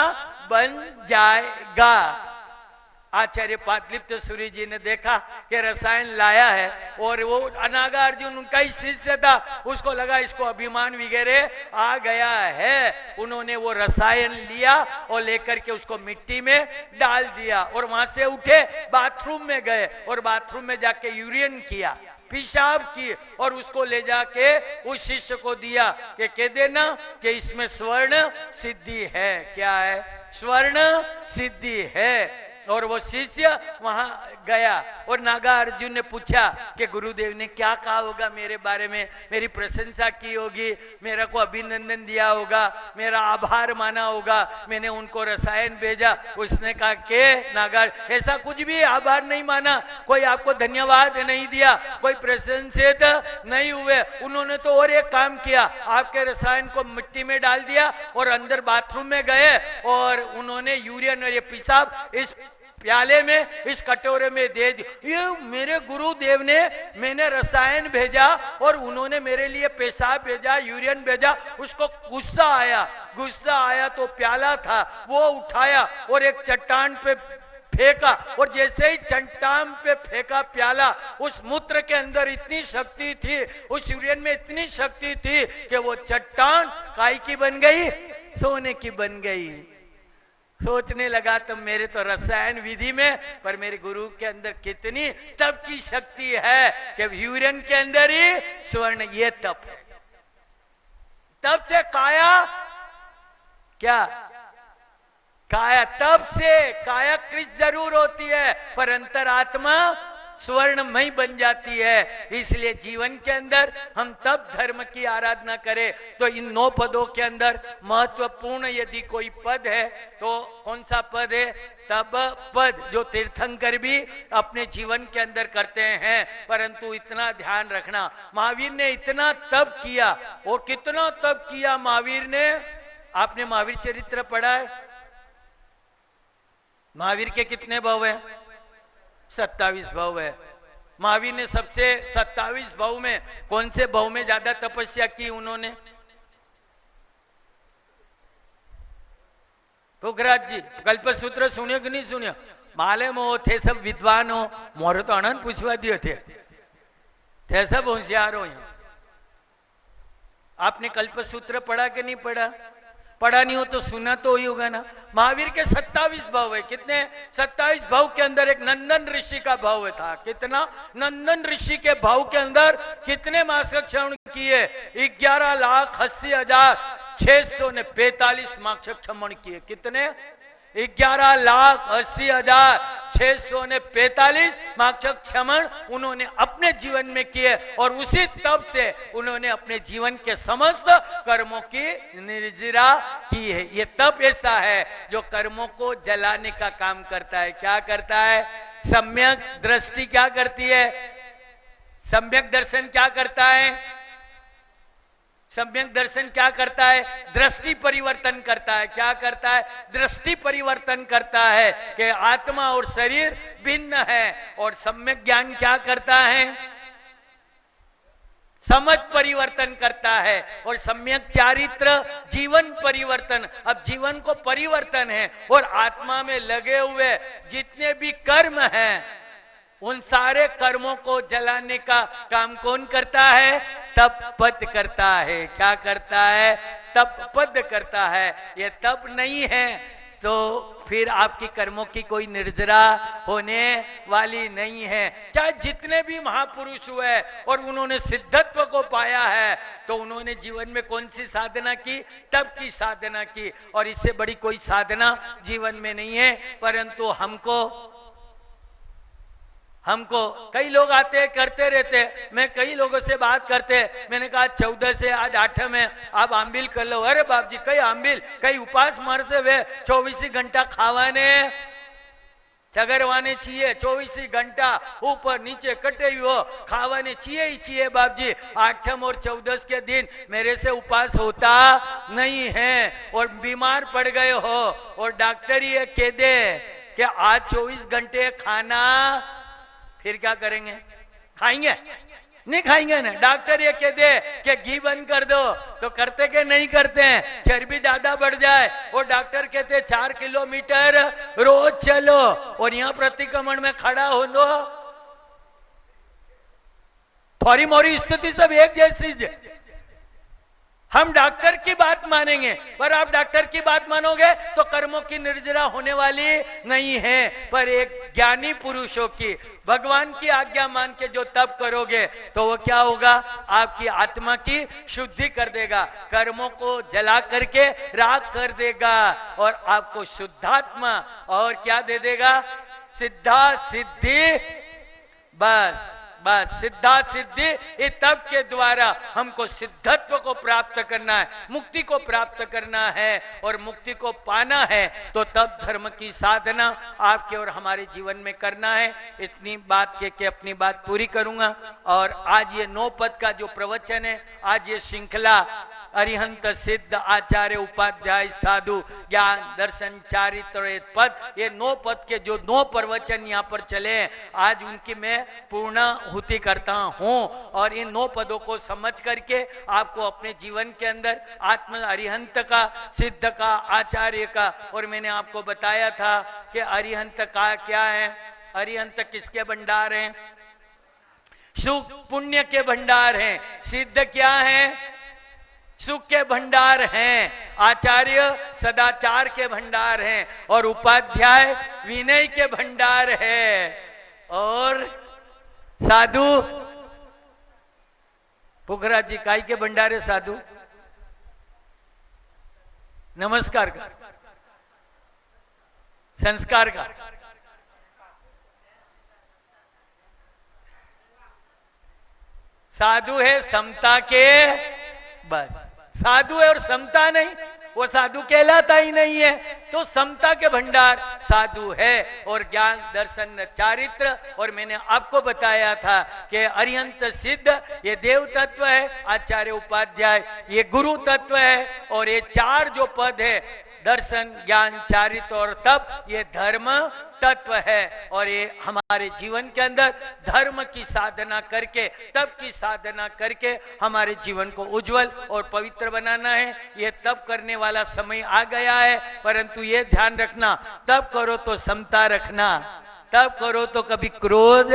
बन जाएगा। आचार्य पादलिप्त सूर्य जी ने देखा कि रसायन लाया है और वो नागार्जुन उनका ही शिष्य था, उसको लगा इसको अभिमान वगैरह आ गया है। उन्होंने वो रसायन लिया और लेकर के उसको मिट्टी में डाल दिया और वहां से उठे बाथरूम में गए और बाथरूम में जाके यूरिन किया, पेशाब की और उसको ले जाके उस शिष्य को दिया कि कह देना कि इसमें स्वर्ण सिद्धि है। क्या है? स्वर्ण सिद्धि है। और वो शिष्य वहां गया और नागार्जुन ने पूछा कि गुरुदेव ने क्या कहा होगा मेरे बारे में, मेरी प्रशंसा की होगी, मेरा को अभिनंदन दिया होगा, मेरा आभार माना होगा, मैंने उनको रसायन भेजा। उसने कहा कि नागार ऐसा कुछ भी आभार नहीं माना, कोई आपको धन्यवाद नहीं दिया, कोई प्रशंसित नहीं हुए। उन्होंने तो और एक काम किया, आपके रसायन को मिट्टी में डाल दिया और अंदर बाथरूम में गए और उन्होंने यूरिन और ये पेशाब इस प्याले में, इस कटोरे में दे दी। ये मेरे गुरुदेव ने, मैंने रसायन भेजा और उन्होंने मेरे लिए पेशाब भेजा, यूरिन भेजा। उसको गुस्सा आया तो प्याला था वो उठाया और एक चट्टान पे फेंका और जैसे ही चट्टान पे फेंका प्याला, उस मूत्र के अंदर इतनी शक्ति थी, उस यूरिन में इतनी शक्ति थी कि वो चट्टान काय की बन गई? सोने की बन गई। सोचने लगा तो मेरे तो रसायन विधि में, पर मेरे गुरु के अंदर कितनी तप की शक्ति है कि यूरिन के अंदर ही स्वर्ण, ये तप है। तप से काया क्या? काया तप से काया कृष्ण जरूर होती है पर अंतरात्मा स्वर्णमय बन जाती है। इसलिए जीवन के अंदर हम तब धर्म की आराधना करें तो इन 9 पदों के अंदर महत्वपूर्ण यदि कोई पद है तो कौन सा पद है? तब पद, जो तीर्थंकर भी अपने जीवन के अंदर करते हैं। परंतु इतना ध्यान रखना, महावीर ने इतना तप किया और कितना तप किया महावीर ने। आपने महावीर चरित्र पढ़ा है? महावीर के कितने भाव है? 27 भाव है। महावीर ने सबसे 27 भाव में कौन से भाव में ज्यादा तपस्या की उन्होंने? पोखराज जी कल्पसूत्र सुनियो कि नहीं सुनियो? माले में वो थे सब विद्वान हो, मोरे तो अनंत पूछवा दिए थे सब होशियार हो। आपने कल्पसूत्र पढ़ा कि नहीं पढ़ा? पढ़ा नहीं हो तो सुना तो ही होगा ना। महावीर के 27 भाव है। कितने? 27 भाव के अंदर एक नंदन ऋषि का भाव था। कितना? नंदन ऋषि के भाव के अंदर कितने मासिक श्रवण किए? 11,80,645 मासिक श्रवण किए। कितने? 11,80,645 मासिक श्रवण उन्होंने अपने जीवन में किए और उसी तब से उन्होंने अपने जीवन के समस्त कर्मों की निर्जरा की है। ये तप ऐसा है जो कर्मों को जलाने का काम करता है। क्या करता है? सम्यक दृष्टि क्या करती है? सम्यक दर्शन क्या करता है? सम्यक दर्शन क्या करता है? दृष्टि परिवर्तन करता है। क्या करता है? दृष्टि परिवर्तन करता है कि आत्मा और शरीर भिन्न है। और सम्यक ज्ञान क्या करता है? समझ परिवर्तन करता है। और सम्यक चारित्र जीवन परिवर्तन। अब जीवन को परिवर्तन है और आत्मा में लगे हुए जितने भी कर्म हैं उन सारे कर्मों को जलाने का काम कौन करता है? तप पद करता है। क्या करता है? तप पद करता है। ये तप नहीं है तो फिर आपकी कर्मों की कोई निर्जरा होने वाली नहीं है। चाहे जितने भी महापुरुष हुए और उन्होंने सिद्धत्व को पाया है तो उन्होंने जीवन में कौन सी साधना की? तप की साधना की। और इससे बड़ी कोई साधना जीवन में नहीं है। परंतु हमको कई लोग आते करते रहते। मैं कई लोगों से बात करते, मैंने कहा 14 से आज 8 में आप आंबिल कर लो। अरे बाप जी कई आंबिल, कई उपास मारते हुए 24 घंटा खावाने चगरवाने चाहिए। 24 घंटा ऊपर नीचे कटे हो खावाने चाहिए ही चाहिए बाप जी। 8 और 14 के दिन मेरे से उपास होता नहीं है। और बीमार पड़ गए हो और डॉक्टर ये कह दे कि आज 24 घंटे खाना, फिर क्या करेंगे? खाएंगे? नहीं खाएंगे ना। डॉक्टर ये कह दे कि घी बंद कर दो तो करते के नहीं करते हैं? चर्बी ज्यादा बढ़ जाए और डॉक्टर कहते 4 किलोमीटर रोज चलो और यहाँ प्रतिक्रमण में खड़ा हो दो। थोड़ी मोरी स्थिति सब एक जैसी है। हम डॉक्टर की बात मानेंगे पर आप डॉक्टर की बात मानोगे तो कर्मों की निर्जरा होने वाली नहीं है। पर एक ज्ञानी पुरुषों की भगवान की आज्ञा मान के जो तप करोगे तो वो क्या होगा? आपकी आत्मा की शुद्धि कर देगा, कर्मों को जला करके राख कर देगा और आपको शुद्धात्मा और क्या दे देगा? सिद्धा सिद्धि। बस सिद्धा सिद्धि। ये तप के द्वारा हमको सिद्धत्व को प्राप्त करना है, मुक्ति को प्राप्त करना है और मुक्ति को पाना है तो तप धर्म की साधना आपके और हमारे जीवन में करना है। इतनी बात के अपनी बात पूरी करूंगा। और आज ये 9 पद का जो प्रवचन है, आज ये श्रृंखला अरिहंत सिद्ध आचार्य उपाध्याय साधु ज्ञान दर्शन चारित्र पद, ये 9 पद के जो 9 प्रवचन यहाँ पर चले आज उनकी मैं पूर्णाहुति करता हूँ। और इन 9 पदों को समझ करके आपको अपने जीवन के अंदर आत्म अरिहंत का, सिद्ध का, आचार्य का, और मैंने आपको बताया था कि अरिहंत का क्या है? अरिहंत किसके भंडार हैं? सुख पुण्य के भंडार हैं। सिद्ध क्या है? सुख के भंडार हैं। आचार्य सदाचार के भंडार हैं और उपाध्याय विनय के भंडार है। और साधु पुखराज जी काय के भंडार है? साधु नमस्कार का, संस्कार का। साधु है समता के, बस साधु है और समता नहीं, वो साधु कहलाता ही नहीं है। तो समता के भंडार साधु है और ज्ञान दर्शन चारित्र। और मैंने आपको बताया था कि अरिहंत सिद्ध ये देव तत्व है, आचार्य उपाध्याय ये गुरु तत्व है। और ये 4 जो पद है दर्शन, ज्ञान, चारित्र और तप, ये धर्म तत्व है। और ये हमारे जीवन के अंदर धर्म की साधना करके, तप की साधना करके हमारे जीवन को उज्जवल और पवित्र बनाना है। ये तप करने वाला समय आ गया है, परंतु ये ध्यान रखना, तप करो तो समता रखना, तब करो तो कभी क्रोध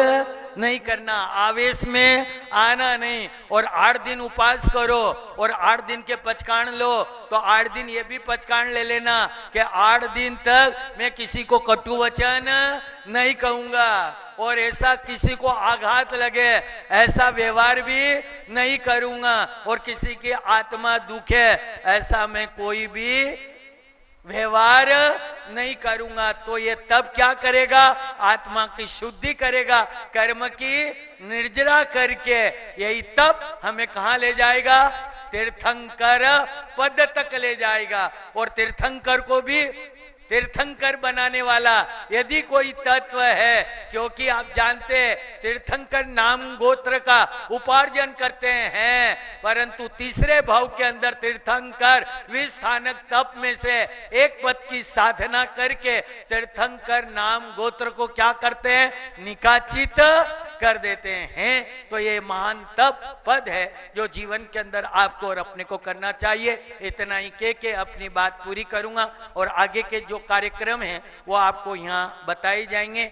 नहीं करना, आवेश में आना नहीं। और 8 दिन उपवास करो और 8 दिन के पचकान लो, तो 8 दिन ये भी पचकान ले लेना कि 8 दिन तक मैं किसी को कटु वचन नहीं कहूंगा और ऐसा किसी को आघात लगे ऐसा व्यवहार भी नहीं करूंगा, और किसी की आत्मा दुखे ऐसा मैं कोई भी व्यवहार नहीं करूंगा। तो ये तब क्या करेगा? आत्मा की शुद्धि करेगा, कर्म की निर्जरा करके। यही तब हमें कहां ले जाएगा? तीर्थंकर पद तक ले जाएगा। और तीर्थंकर को भी तीर्थंकर बनाने वाला यदि कोई तत्व है, क्योंकि आप जानते हैं तीर्थंकर नाम गोत्र का उपार्जन करते हैं, परंतु तीसरे भाव के अंदर तीर्थंकर विस्थानक तप में से एक पद की साधना करके तीर्थंकर नाम गोत्र को क्या करते हैं? निकाचित कर देते हैं। तो ये महान तप पद है जो जीवन के अंदर आपको और अपने को करना चाहिए। इतना ही के अपनी बात पूरी करूंगा और आगे के जो कार्यक्रम है वो आपको यहाँ बताए जाएंगे।